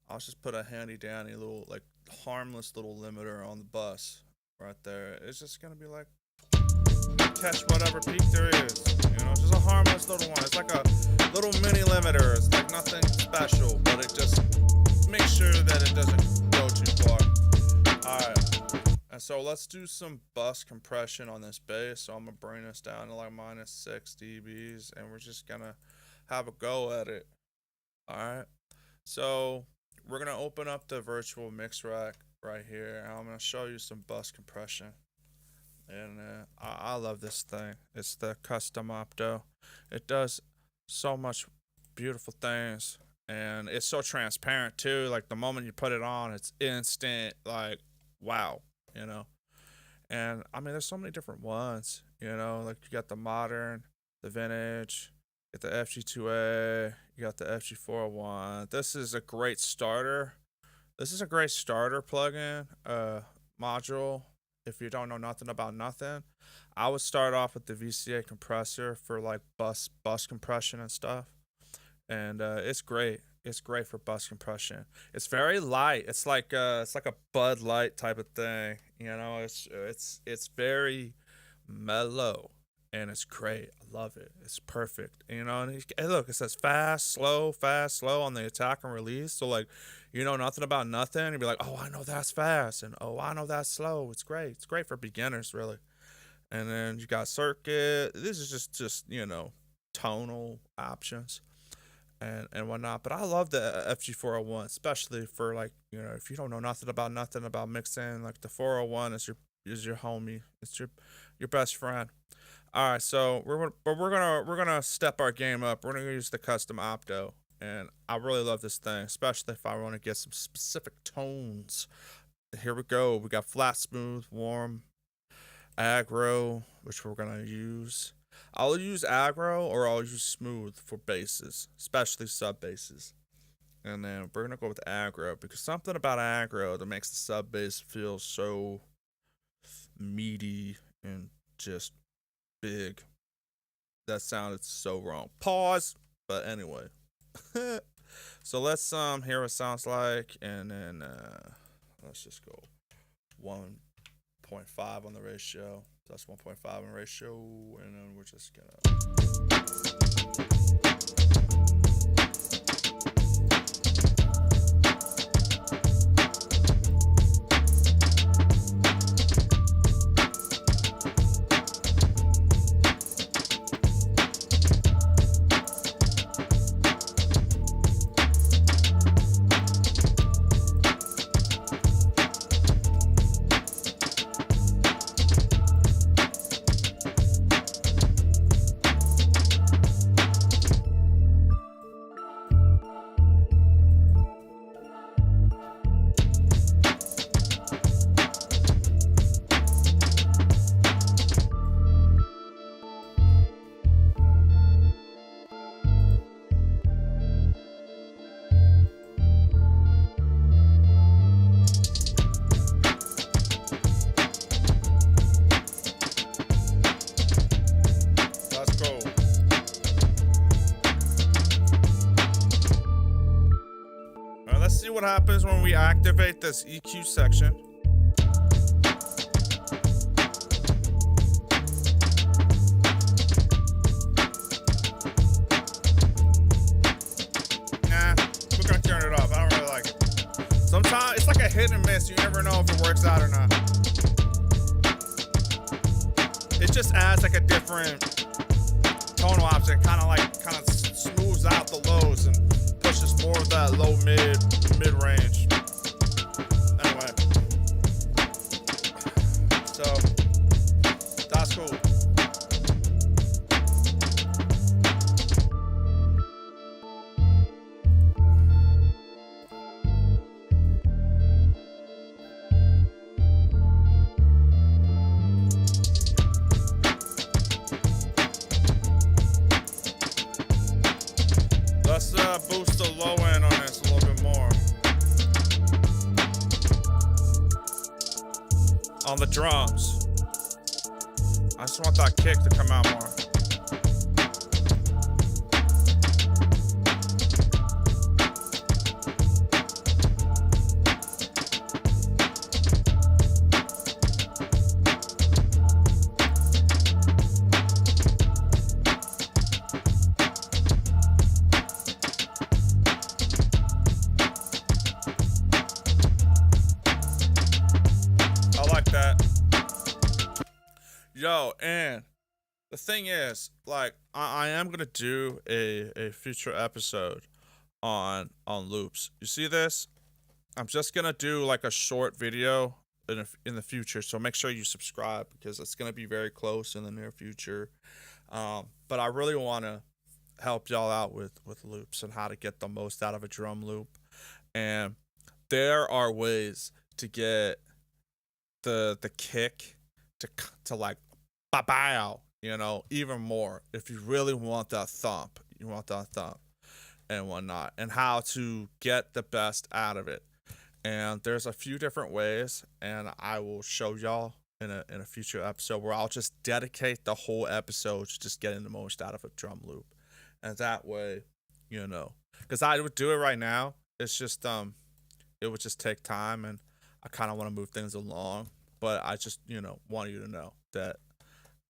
I'll just put a handy dandy little, like, harmless little limiter on the bus right there. It's just gonna be like, catch whatever peak there is, you know, just a harmless little one. It's like a little mini limiter. It's like nothing special, but it just makes sure that it doesn't go too far. All right. And so let's do some bus compression on this bass. So I'm gonna bring this down to like -6 dBs, and we're just gonna have a go at it. All right. So we're gonna open up the virtual mix rack right here, and I'm gonna show you some bus compression. And I love this thing. It's the custom opto. It does so much beautiful things, and it's so transparent too. Like the moment you put it on, it's instant. Like wow, you know. And I mean, there's so many different ones. You know, like you got the modern, the vintage, you got the FG2A, you got the FG401. This is a great starter. This is a great starter plugin module. If you don't know nothing about nothing, I would start off with the VCA compressor for like bus compression and stuff, and it's great. It's great for bus compression. It's very light. It's like a Bud Light type of thing. You know, it's very mellow, and it's great. I love it. It's perfect. You know, and look, it says fast, slow on the attack and release. So like, you know nothing about nothing, you'd be like, oh, I know that's fast, and oh, I know that's slow. It's great. It's great for beginners, really. And then you got circuit. This is just you know, tonal options and whatnot. But I love the FG401, especially for like, you know, if you don't know nothing about mixing, like the 401 is your homie. It's your best friend. All right, so we're gonna step our game up. We're gonna use the custom opto, and I really love this thing, especially if I want to get some specific tones. Here we go. We got flat, smooth, warm, aggro, which we're gonna use. I'll use aggro or I'll use smooth for basses, especially sub basses. And then we're gonna go with aggro because something about aggro that makes the sub bass feel so meaty and just big. That sounded so wrong. Pause. But anyway. So let's hear what it sounds like, and then let's just go 1.5 on the ratio. That's 1.5 on ratio, and then we're just gonna see what happens when we activate this EQ section. Nah, we're gonna turn it off. I don't really like it. Sometimes it's like a hit and miss. You never know if it works out or not. It just adds like a different tonal option, kind of smooths out the lows and pushes more of that low mid range. Anyway, so that's cool. Let's boost the low end on this a little bit more. On the drums. I just want that kick to come out more. I like that. Yo, and the thing is, like, I am gonna do a future episode on loops. You see this? I'm just gonna do like a short video in the future, so make sure you subscribe because it's gonna be very close in the near future. But I really want to help y'all out with loops and how to get the most out of a drum loop. And there are ways to get the kick to like bow, you know, even more if you really want that thump. You want that thump and whatnot, and how to get the best out of it. And there's a few different ways, and I will show y'all in a future episode where I'll just dedicate the whole episode to just getting the most out of a drum loop. And that way, you know, because I would do it right now. It's just it would just take time, and I kind of want to move things along. But I just, you know, want you to know that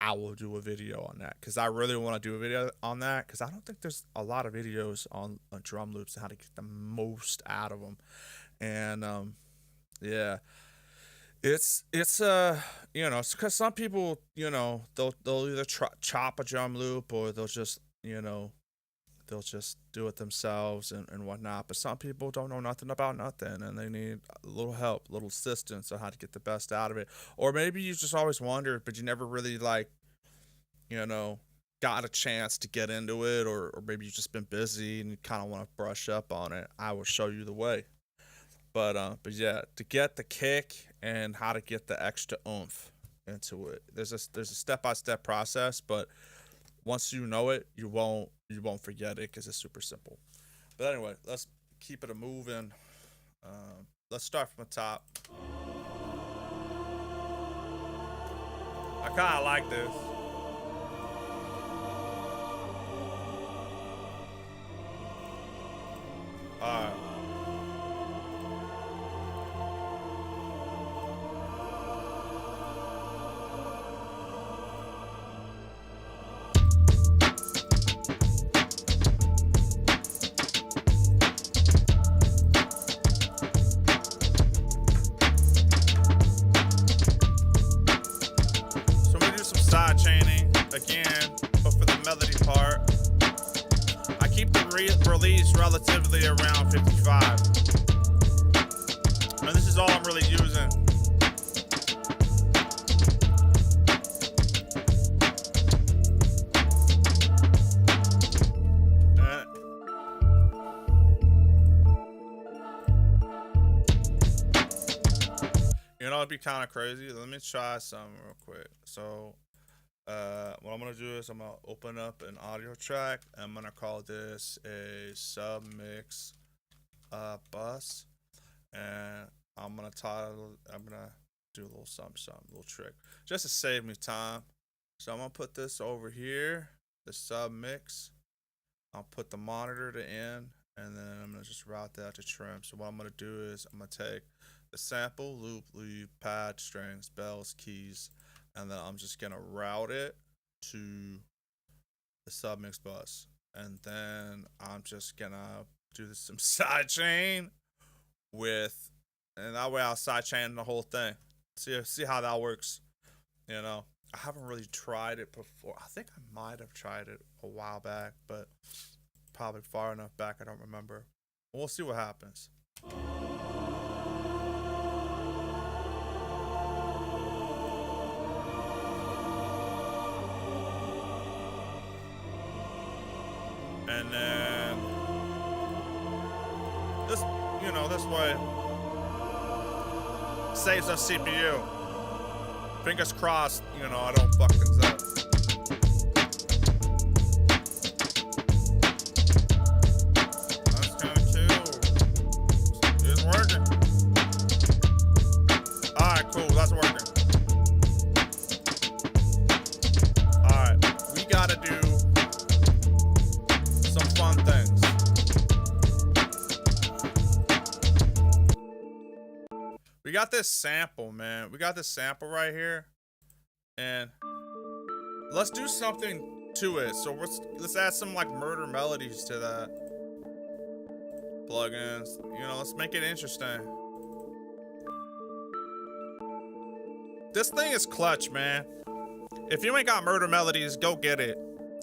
I will do a video on that because I really want to do a video on that because I don't think there's a lot of videos on drum loops and how to get the most out of them. And yeah, it's you know, because some people, you know, they'll either chop a drum loop or they'll just, you know, they'll just do it themselves and whatnot. But some people don't know nothing about nothing, and they need a little help, a little assistance on how to get the best out of it. Or maybe you just always wondered, but you never really, like, you know, got a chance to get into it, or maybe you've just been busy and you kind of want to brush up on it. I will show you the way. But yeah, to get the kick and how to get the extra oomph into it. There's a step-by-step process, but once you know it, you won't forget it because it's super simple. But anyway, let's keep it a moving. Let's start from the top. I kind of like this. All right. Side chaining again, but for the melody part, I keep the release relatively around 55, and this is all I'm really using. You know, it'd be kind of crazy. Let me try something real quick. So what I'm gonna do is I'm gonna open up an audio track. I'm gonna call this a sub mix bus, and I'm gonna do a little something, a little trick, just to save me time. So I'm gonna put this over here, the sub mix. I'll put the monitor to in, and then I'm gonna just route that to trim. So what I'm gonna do is I'm gonna take the sample, loop, lead, pad, strings, bells, keys, and then I'm just gonna route it to the submix bus, and then I'm just gonna do some side chain with, and that way I'll side chain the whole thing. See how that works. You know, I haven't really tried it before. I think I might have tried it a while back, but probably far enough back I don't remember. We'll see what happens. And then this, you know, this way saves us CPU. Fingers crossed, you know, I don't fuck things up. That's kind of cool. It's working. Alright, cool, that's working. Alright, we gotta do some fun things. We got this sample, man. We got this sample right here, and let's do something to it. So let's add some like murder melodies to that. Plugins, you know, let's make it interesting. This thing is clutch, man. If you ain't got murder melodies, go get it.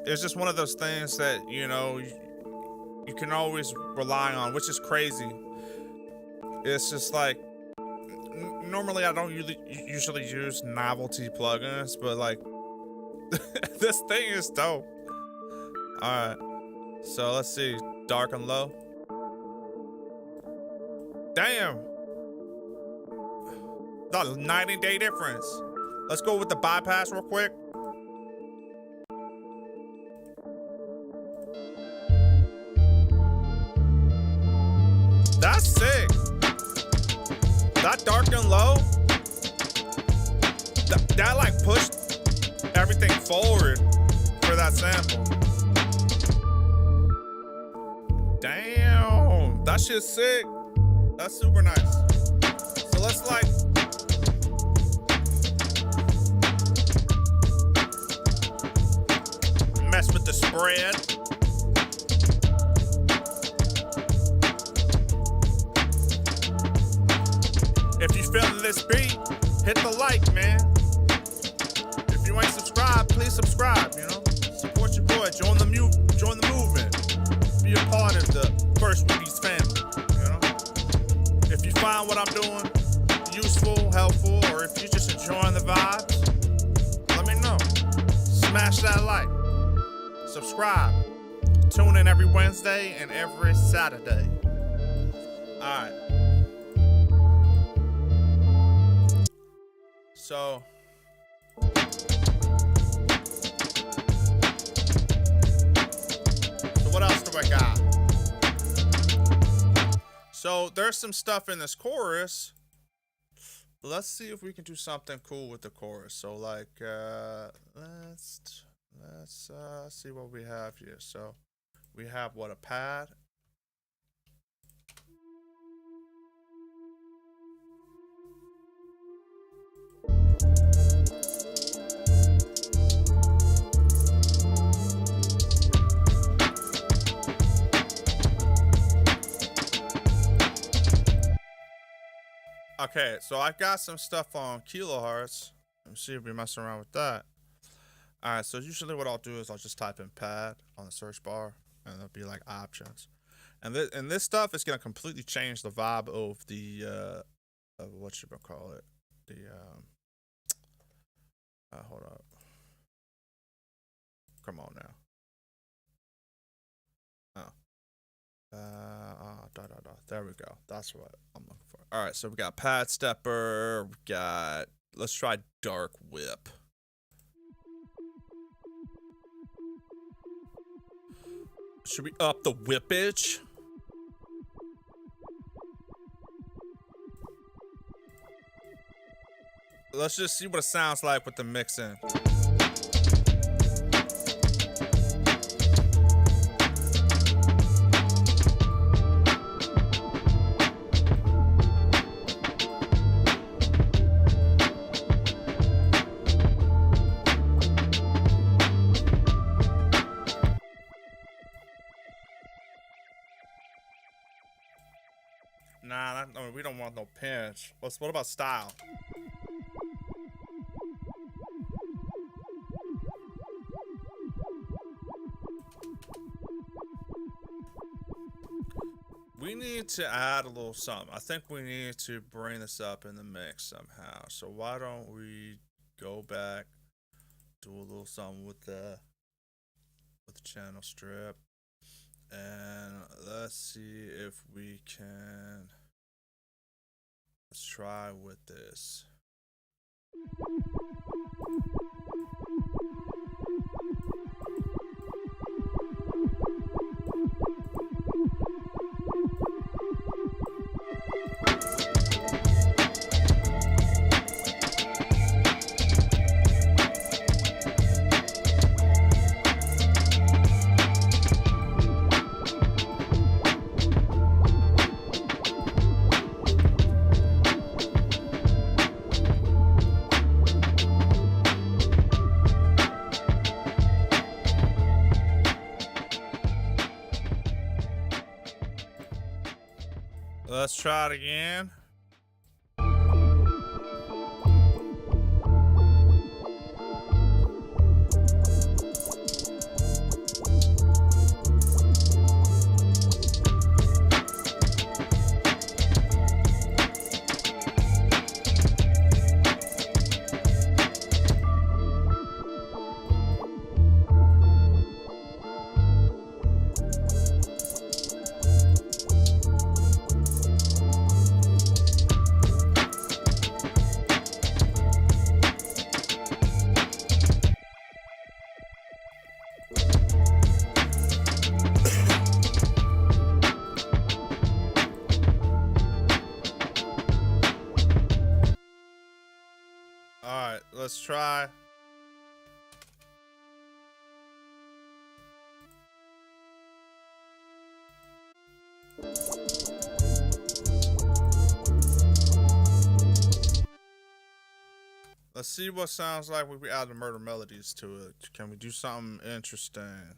It's just one of those things that, you know, you can always rely on, which is crazy. It's just like, normally I don't usually use novelty plugins, but like, this thing is dope. Alright, so let's see, dark and low. Damn! The 90-day difference. Let's go with the bypass real quick. That's sick. That dark and low, that like pushed everything forward for that sample. Damn, that shit's sick. That's super nice. So let's like mess with the spread. If you feeling this beat, hit the like, man. If you ain't subscribed, please subscribe, you know? Support your boy, join the movement. Be a part of the First Beatz family, you know? If you find what I'm doing useful, helpful, or if you're just enjoying the vibes, let me know. Smash that like. Subscribe. Tune in every Wednesday and every Saturday. Alright. So what else do I got? So there's some stuff in this chorus. Let's see if we can do something cool with the chorus. So like let's see what we have here. So we have what, a pad? Okay, so I've got some stuff on kilohertz. Let me see if we mess around with that. Alright, so usually what I'll do is I'll just type in pad on the search bar, and there'll be like options. And this stuff is gonna completely change the vibe of the of what you gonna call it. The hold up. Come on now. There we go. That's what I'm looking for. All right, so we got pad stepper. We got, let's try dark whip. Should we up the whippage? Let's just see what it sounds like with the mixing. Nah, no, we don't want no pinch. What about style? We need to add a little something. I think we need to bring this up in the mix somehow. So why don't we go back, do a little something with the channel strip, and let's see if we can. Let's try with this. Let's try it again. Alright, let's try. Let's see what sounds like when we add the murder melodies to it. Can we do something interesting?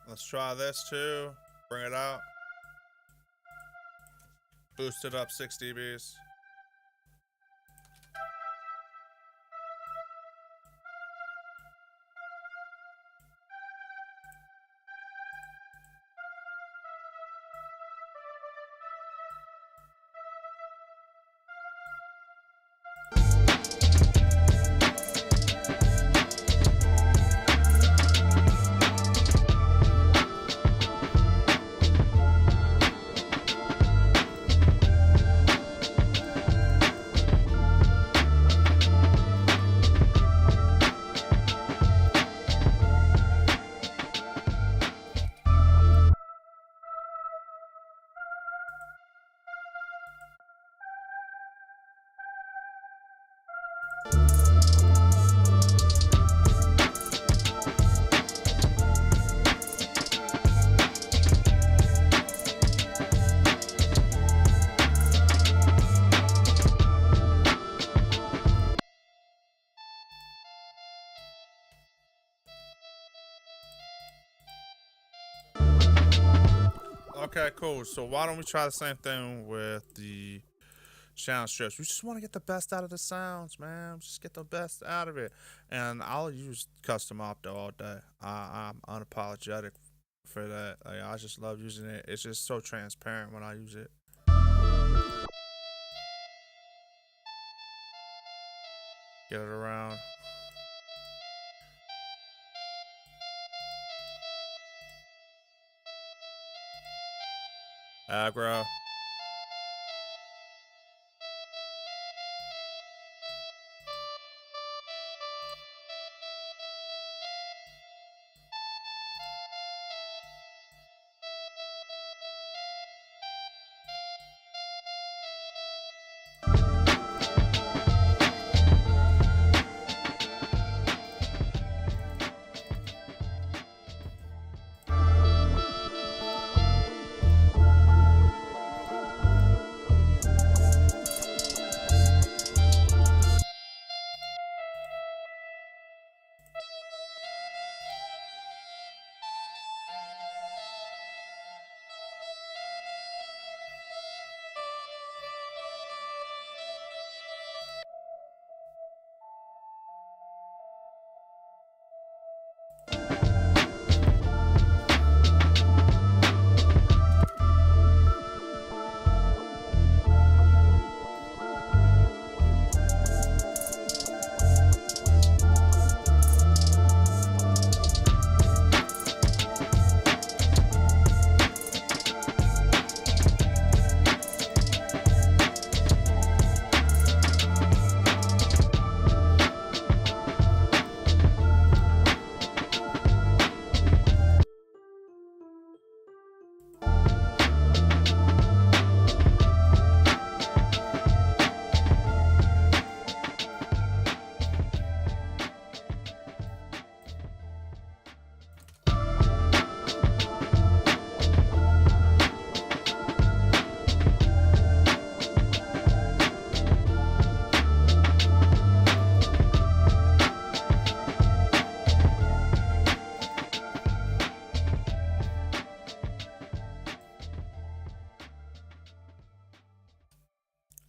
Let's try this too. Bring it out. Boost it up 6 dBs. Okay, cool. So why don't we try the same thing with the sound strips? We just want to get the best out of the sounds, man. Just get the best out of it. And I'll use custom opto all day. I'm unapologetic for that. Like, I just love using it. It's just so transparent when I use it. Get it around. Aggro.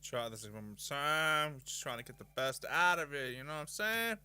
Try this one more time. Just trying to get the best out of it, you know what I'm saying?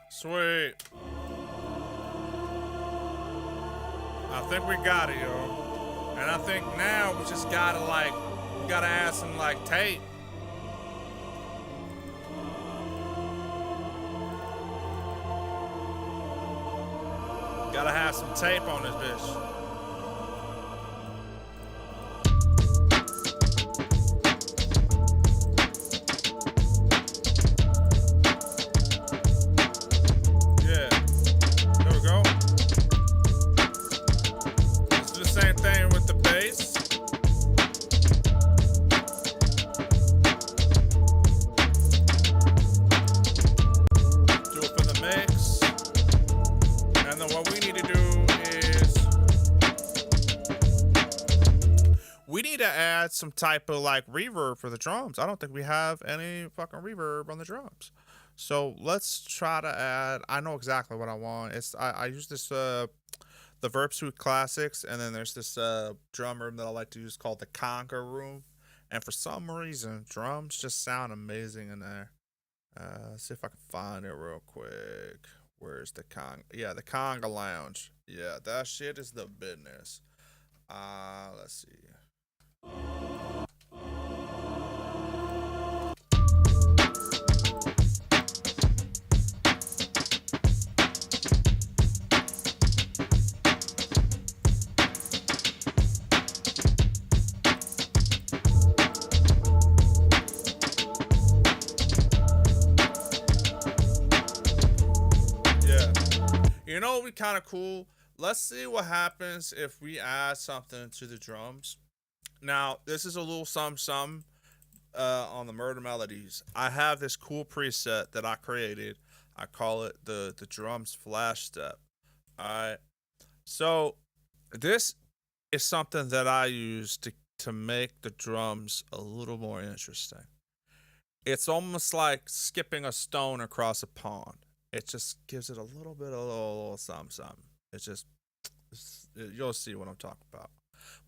Sweet. I think we got it, yo. And I think now we just gotta we gotta add some tape. Gotta have some tape on this bitch. Some type of reverb for the drums. I don't think we have any fucking reverb on the drums. So let's try to add, I know exactly what I want. I use this the Verb Suite Classics, and then there's this drum room that I like to use called the Conga room. And for some reason, drums just sound amazing in there. Let's see if I can find it real quick. Where's the Conga? Yeah, the Conga Lounge. Yeah, that shit is the business. Let's see. You know what would be kind of cool? Let's see what happens if we add something to the drums. Now, this is a little something on the Murder Melodies. I have this cool preset that I created. I call it the drums flash step. Alright. So this is something that I use to make the drums a little more interesting. It's almost like skipping a stone across a pond. It just gives it a little bit of a little something. You'll see what I'm talking about.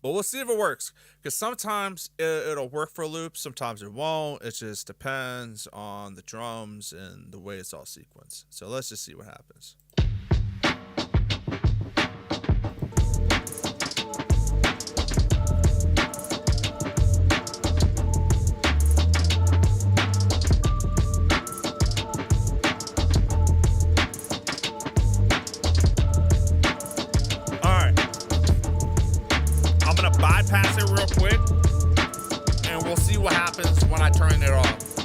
But we'll see if it works. Because sometimes it'll work for loops, sometimes it won't. It just depends on the drums and the way it's all sequenced. So let's just see what happens. Bypass it real quick, and we'll see what happens when I turn it off.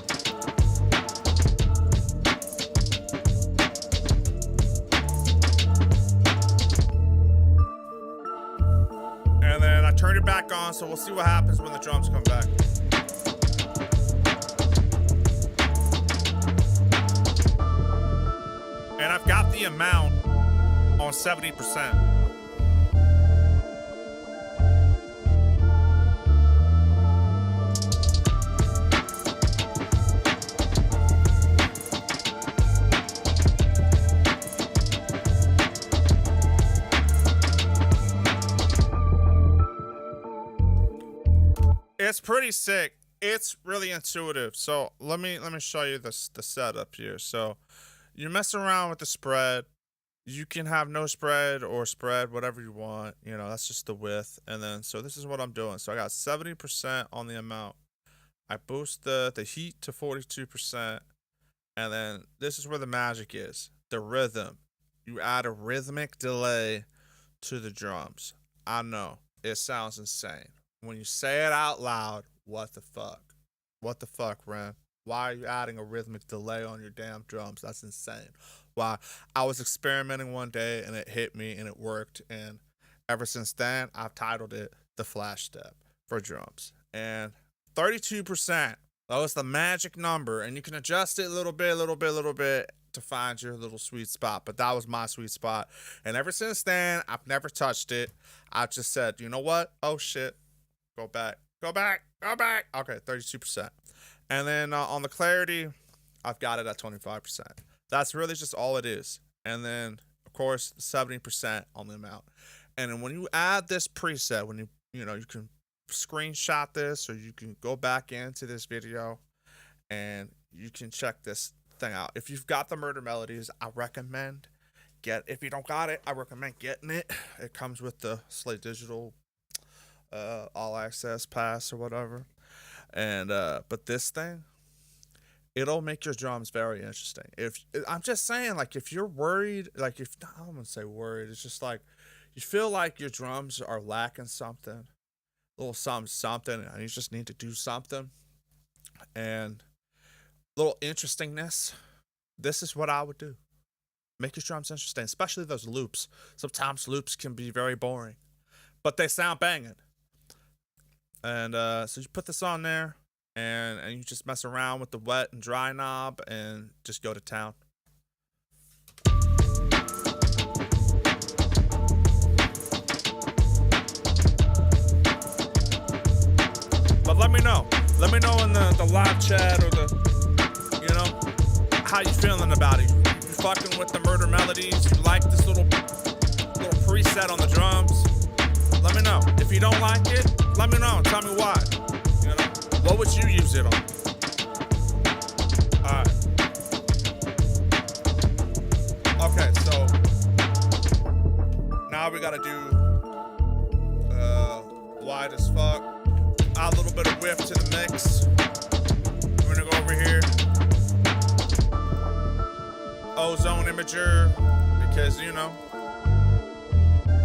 And then I turn it back on, so we'll see what happens when the drums come back. And I've got the amount on 70%. pretty sick. It's really intuitive. So let me show you the setup here. So you mess around with the spread. You can have no spread or spread, whatever you want. You know, that's just the width. And then, so this is what I'm doing. So I got 70% on the amount. I boost the heat to 42%. And then this is where the magic is. The rhythm. You add a rhythmic delay to the drums. I know, it sounds insane. When you say it out loud, what the fuck? What the fuck, Ren? Why are you adding a rhythmic delay on your damn drums? That's insane. Why? I was experimenting one day and it hit me and it worked. And ever since then, I've titled it the flash step for drums. And 32%, that was the magic number. And you can adjust it a little bit to find your little sweet spot. But that was my sweet spot. And ever since then, I've never touched it. I just said, you know what? Oh, shit. Go back. Okay, 32%. And then on the clarity, I've got it at 25%. That's really just all it is. And then, of course, 70% on the amount. And then when you add this preset, when you can screenshot this, or you can go back into this video and you can check this thing out. If you've got the Murder Melodies, I recommend if you don't got it, I recommend getting it. It comes with the Slate Digital all access pass or whatever. And but this thing, it'll make your drums very interesting. If I'm just saying, like, if you're worried, like, if I don't want to say worried, it's just like you feel like your drums are lacking something, a little something, and you just need to do something, and a little interestingness. This is what I would do. Make your drums interesting, especially those loops. Sometimes loops can be very boring, but they sound banging. And so you put this on there, and you just mess around with the wet and dry knob and just go to town. But let me know in the live chat, or how you feeling about it. You fucking with the Murder Melodies? You like this little preset on the drums? Let me know. If you don't like it, let me know. Tell me why. What would you use it on? Alright. Okay, so now we gotta do wide as fuck. Add a little bit of whiff to the mix. We're gonna go over here. Ozone Imager, because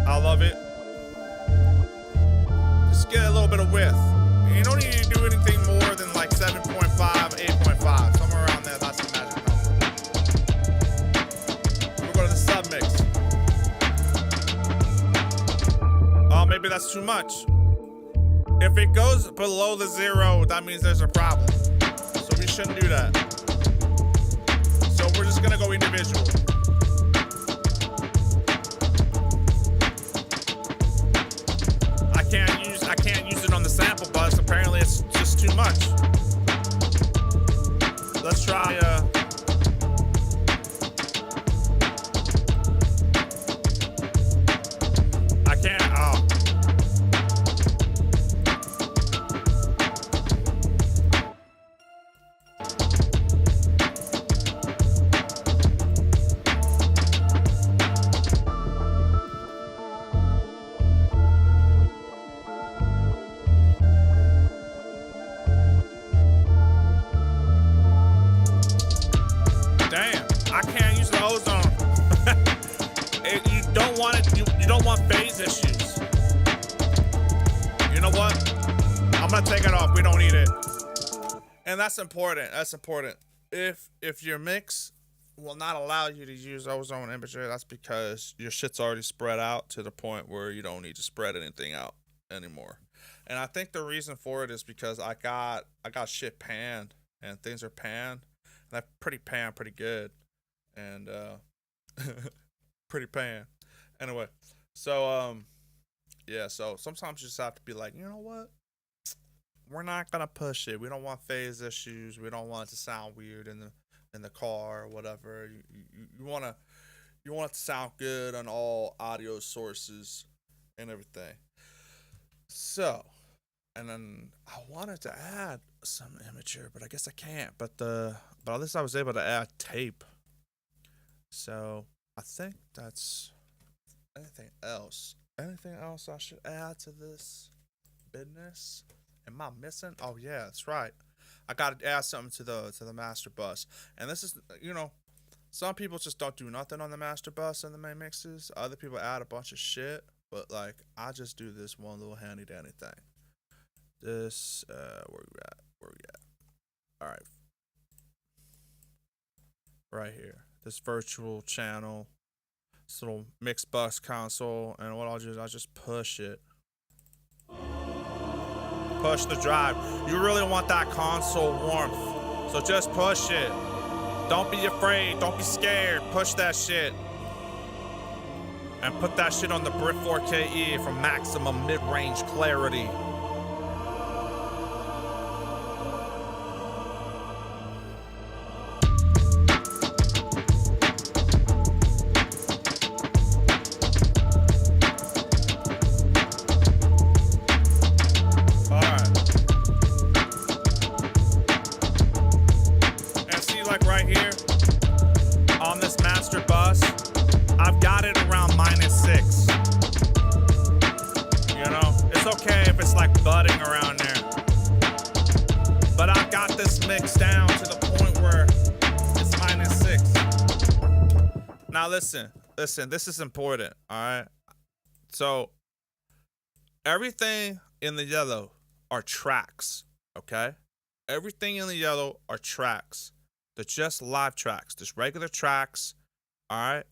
I love it. Just get a little bit of width. You don't need to do anything more than like 7.5, 8.5, somewhere around there. That's the magic number. We'll go to the submix. Oh, maybe that's too much. If it goes below the 0, that means there's a problem. So we shouldn't do that. So we're just gonna go individual. I can't use it on the sample bus. Apparently it's just too much. Let's try I can't. You don't want phase issues. You know what? I'm gonna take it off. We don't need it. And that's important. If your mix will not allow you to use ozone imagery, that's because your shit's already spread out to the point where you don't need to spread anything out anymore. And I think the reason for it is because I got shit panned, and things are panned, and I pretty good, and pretty pan. Anyway, so yeah, so sometimes you just have to be like, you know what? We're not gonna push it. We don't want phase issues. We don't want it to sound weird in the car or whatever. You want it to sound good on all audio sources and everything. So And then I wanted to add some imagery, but I guess I can't. But at least I was able to add tape. So I think that's anything else. Anything else I should add to this business? Am I missing? Oh yeah, that's right. I gotta add something to the master bus. And this is, some people just don't do nothing on the master bus and the main mixes. Other people add a bunch of shit. But like I just do this one little handy dandy thing. This where we at? Where we at? Alright. Right here. This virtual channel. This little mix bus console. And what I'll do is I'll just push it. Push the drive. You really want that console warmth. So just push it. Don't be afraid. Don't be scared. Push that shit. And put that shit on the Brit 4KE for maximum mid-range clarity. Now listen, this is important, alright? So, everything in the yellow are tracks, okay? Everything in the yellow are tracks. They're just live tracks, just regular tracks, alright?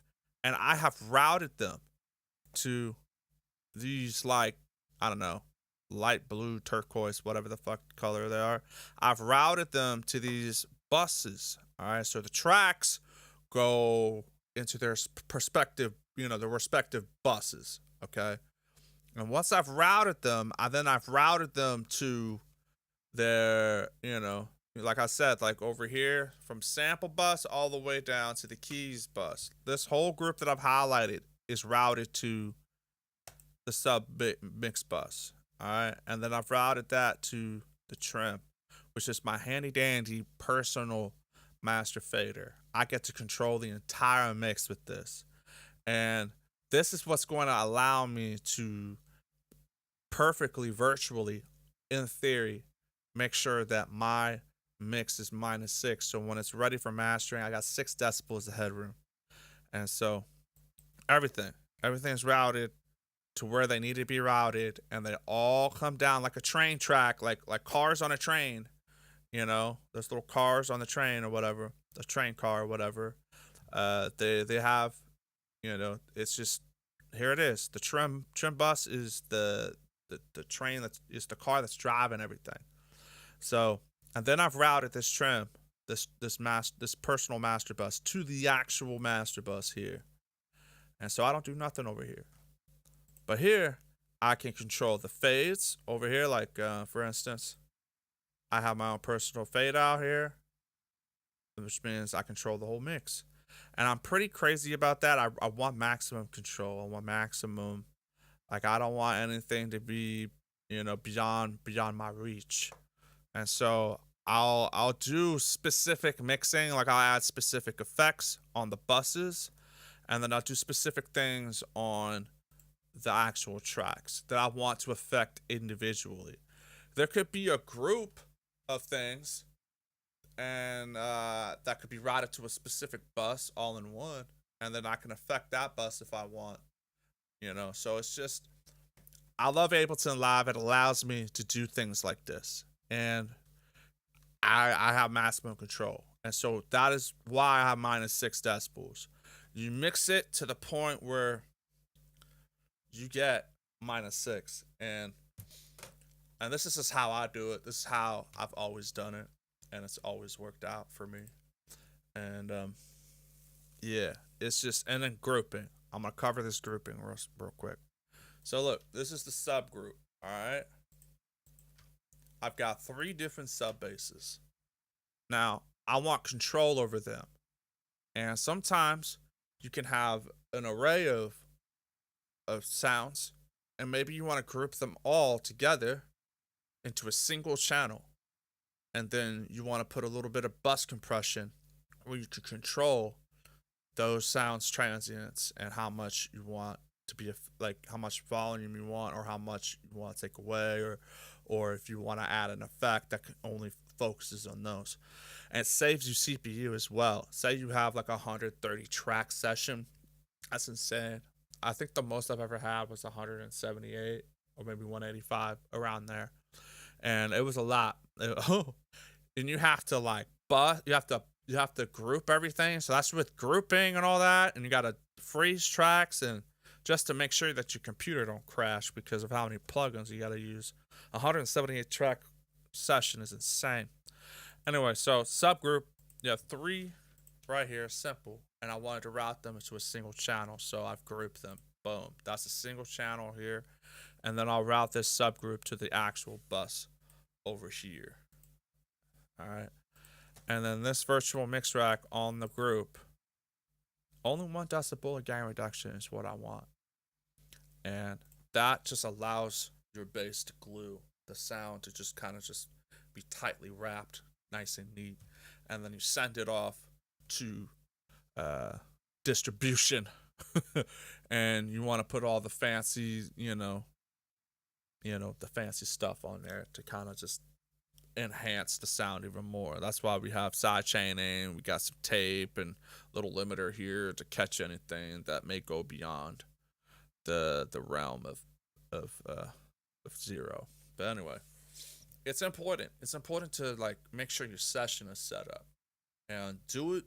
And I have routed them to these, like, I don't know, light blue, turquoise, whatever the fuck color they are. I've routed them to these buses, alright? So the tracks go into their perspective, their respective buses, okay? And once I've routed them, I've routed them to their, like I said, like over here, from sample bus all the way down to the keys bus. This whole group that I've highlighted is routed to the sub mix bus, all right? And then I've routed that to the trim, which is my handy dandy personal master fader. I get to control the entire mix with this. And this is what's going to allow me to perfectly, virtually, in theory, make sure that my mix is -6. So when it's ready for mastering, I got 6 decibels of headroom. And so everything's routed to where they need to be routed, and they all come down like a train track, like cars on a train. Those little cars on the train or whatever, the train car or whatever. They have, it's just, here it is. The trim bus is the train is the car that's driving everything. So, and then I've routed this trim, this personal master bus to the actual master bus here. And so I don't do nothing over here. But here, I can control the fades over here, like for instance, I have my own personal fade out here, which means I control the whole mix. And I'm pretty crazy about that. I want maximum control. I want maximum, like I don't want anything to be, beyond my reach. And so I'll do specific mixing, like I'll add specific effects on the buses, and then I'll do specific things on the actual tracks that I want to affect individually. There could be a group of things, and that could be routed to a specific bus all in one, and then I can affect that bus if I want. So it's just, I love Ableton Live. It allows me to do things like this, and I have maximum control. And so that is why I have -6 decibels. You mix it to the point where you get -6, and this is just how I do it. This is how I've always done it, and it's always worked out for me. And yeah, it's just, and then grouping. I'm gonna cover this grouping real quick. So look, this is the subgroup. All right, I've got 3 different sub basses. Now I want control over them, and sometimes you can have an array of sounds, and maybe you want to group them all together into a single channel, and then you want to put a little bit of bus compression where you can control those sounds transients and how much you want to be like how much volume you want or how much you want to take away, or if you want to add an effect that only focuses on those. And it saves you CPU as well. Say you have like a 130 track session. That's insane. I think the most I've ever had was 178 or maybe 185, around there. And it was a lot. And you have to like you have to group everything. So that's with grouping and all that, and you got to freeze tracks, and just to make sure that your computer don't crash because of how many plugins you got to use. 178 track session is insane. Anyway, so subgroup, you have 3 right here, simple, and I wanted to route them into a single channel, so I've grouped them. Boom, that's a single channel here, and then I'll route this subgroup to the actual bus over here. All right, and then this virtual mix rack on the group, only 1 decibel of gain reduction is what I want, and that just allows your bass to glue, the sound to just kind of just be tightly wrapped, nice and neat, and then you send it off to distribution, and you want to put all the fancy, the fancy stuff on there to kind of just enhance the sound even more. That's why we have side chaining. We got some tape and little limiter here to catch anything that may go beyond the realm of 0. But anyway, it's important. It's important to like make sure your session is set up, and do it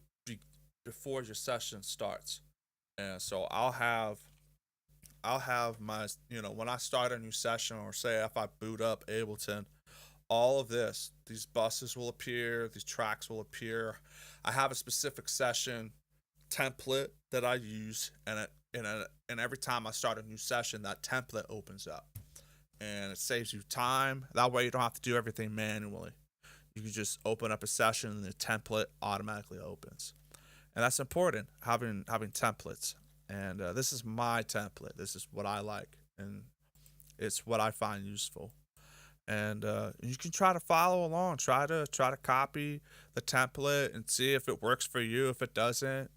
before your session starts. And so I'll have my, when I start a new session, or say if I boot up Ableton, all of these buses will appear, these tracks will appear. I have a specific session template that I use, and every time I start a new session, that template opens up, and it saves you time. That way you don't have to do everything manually. You can just open up a session and the template automatically opens. And that's important, having templates. And this is my template. This is what I like, and it's what I find useful. And you can try to follow along, try to copy the template and see if it works for you. If it doesn't,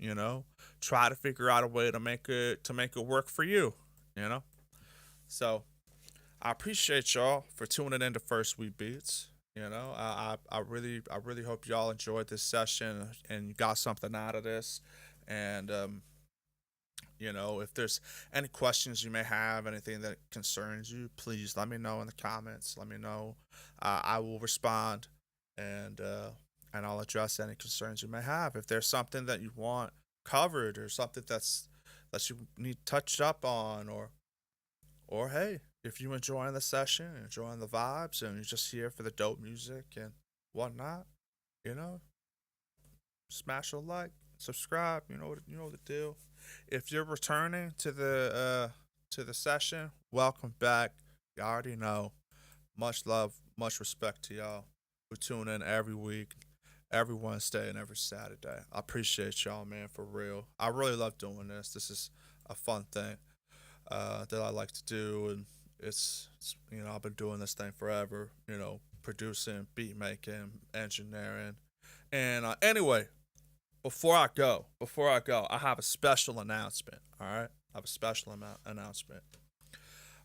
try to figure out a way to make it work for you. So I appreciate y'all for tuning in to First Week Beats. I really hope y'all enjoyed this session and you got something out of this. And if there's any questions you may have, anything that concerns you, please let me know in the comments. Let me know. I will respond, and I'll address any concerns you may have. If there's something that you want covered, or something that you need touched up on, or hey, if you're enjoying the session, enjoying the vibes, and you're just here for the dope music and whatnot, smash a like, subscribe. You know the deal. If you're returning to the session, welcome back. You already know. Much love, much respect to y'all who tune in every week, every Wednesday, and every Saturday. I appreciate y'all, man, for real. I really love doing this. This is a fun thing that I like to do, and it's I've been doing this thing forever. Producing, beat making, engineering, and anyway. Before I go, I have a special announcement. All right, I have a special announcement.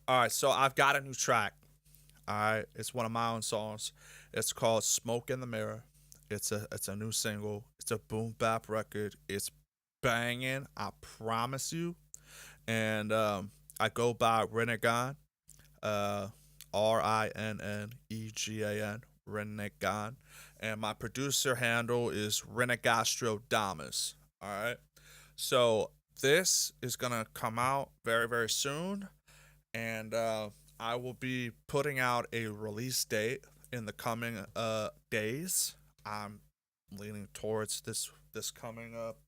All right, so I've got a new track. All right, it's one of my own songs. It's called "Smoke in the Mirror." It's a new single. It's a BoomBap record. It's banging. I promise you. And I go by Rinnegan, Rinnegan, Rinnegan. And my producer handle is Renegastro All right. So this is going to come out very, very soon. And I will be putting out a release date in the coming days. I'm leaning towards this coming up.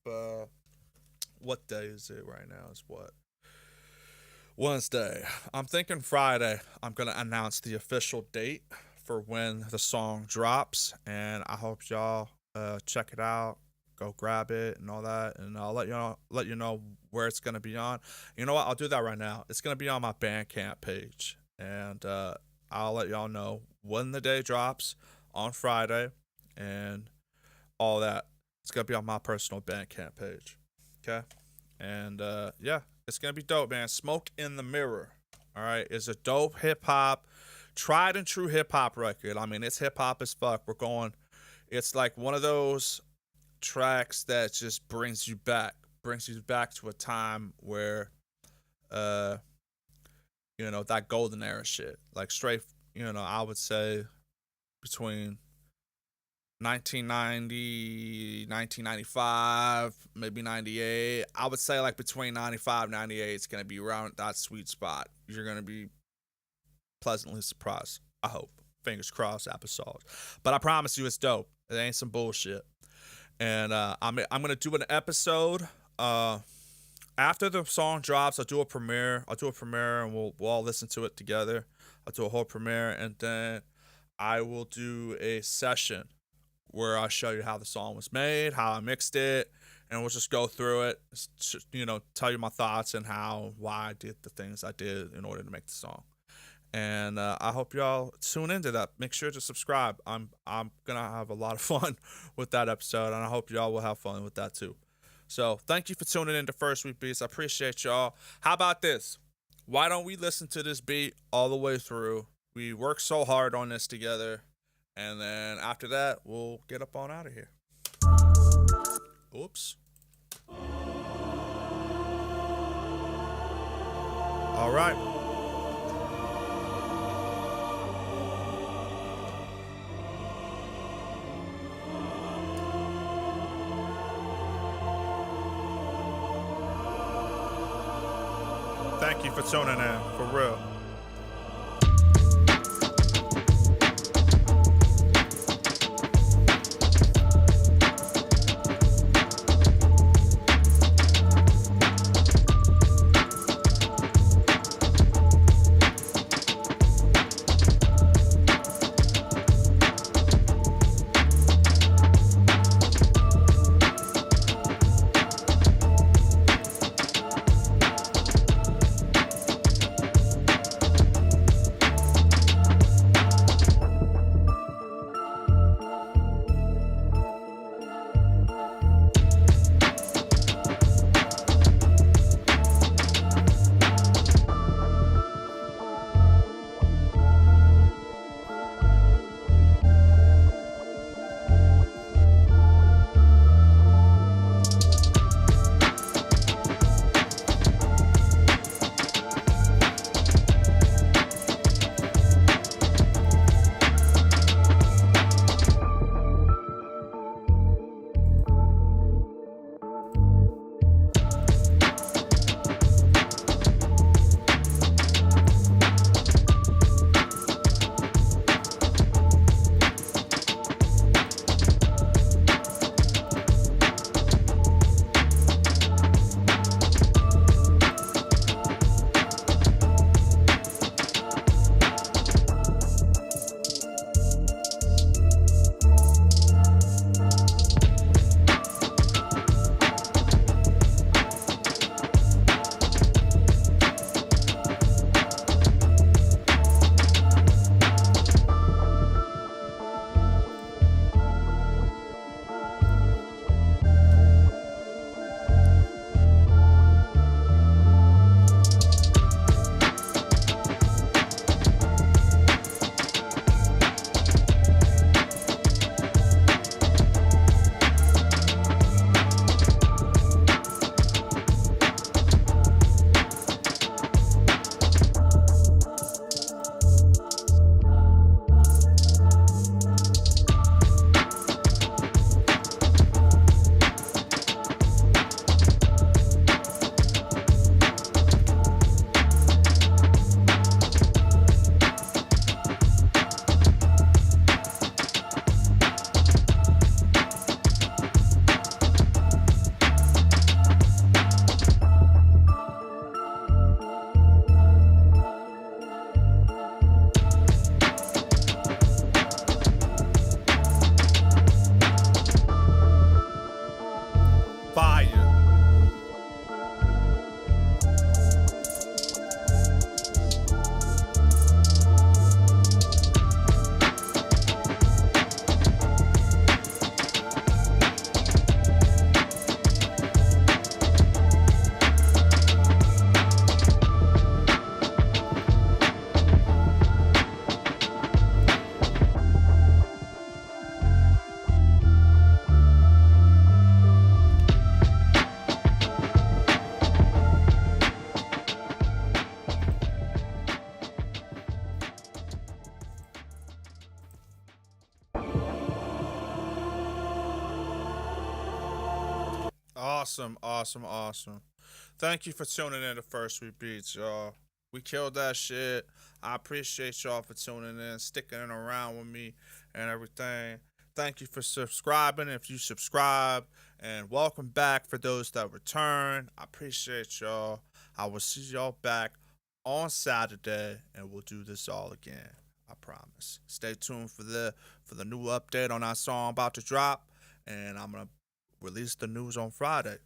What day is it right now? Is what? Wednesday. I'm thinking Friday. I'm going to announce the official date for when the song drops, and I hope y'all check it out, go grab it and all that, and I'll let you know where it's gonna be on. You know what? I'll do that right now. It's gonna be on my Bandcamp page, and I'll let y'all know when the day drops on Friday and all that. It's gonna be on my personal Bandcamp page. Okay, and yeah, it's gonna be dope, man. Smoke in the Mirror. All right, it's a dope hip hop, tried and true hip hop record. I mean, it's hip hop as fuck. It's like one of those tracks that just brings you back to a time where, that golden era shit, like straight, I would say between 1990, 1995, maybe 98. I would say like between 95, 98, it's going to be around that sweet spot. You're going to be pleasantly surprised. I hope. Fingers crossed, episodes. But I promise you it's dope. It ain't some bullshit. And I'm going to do an episode after the song drops. I'll do a premiere and we'll all listen to it together. I'll do a whole premiere, and then I will do a session where I show you how the song was made, how I mixed it, and we'll just go through it, tell you my thoughts and why I did the things I did in order to make the song. And I hope y'all tune into that. Make sure to subscribe. I'm gonna have a lot of fun with that episode, and I hope y'all will have fun with that too. So thank you for tuning in to First Week Beats. I appreciate y'all. How about this? Why don't we listen to this beat all the way through? We worked so hard on this together. And then after that, we'll get up on out of here. Oops. All right. Thank you for tuning in, for real. Awesome, awesome, awesome. Thank you for tuning in to First We Beats, y'all. We killed that shit. I appreciate y'all for tuning in, sticking around with me and everything. Thank you for subscribing if you subscribe. And welcome back for those that return. I appreciate y'all. I will see y'all back on Saturday and we'll do this all again. I promise. Stay tuned for the new update on our song about to drop. And I'm gonna release the news on Friday.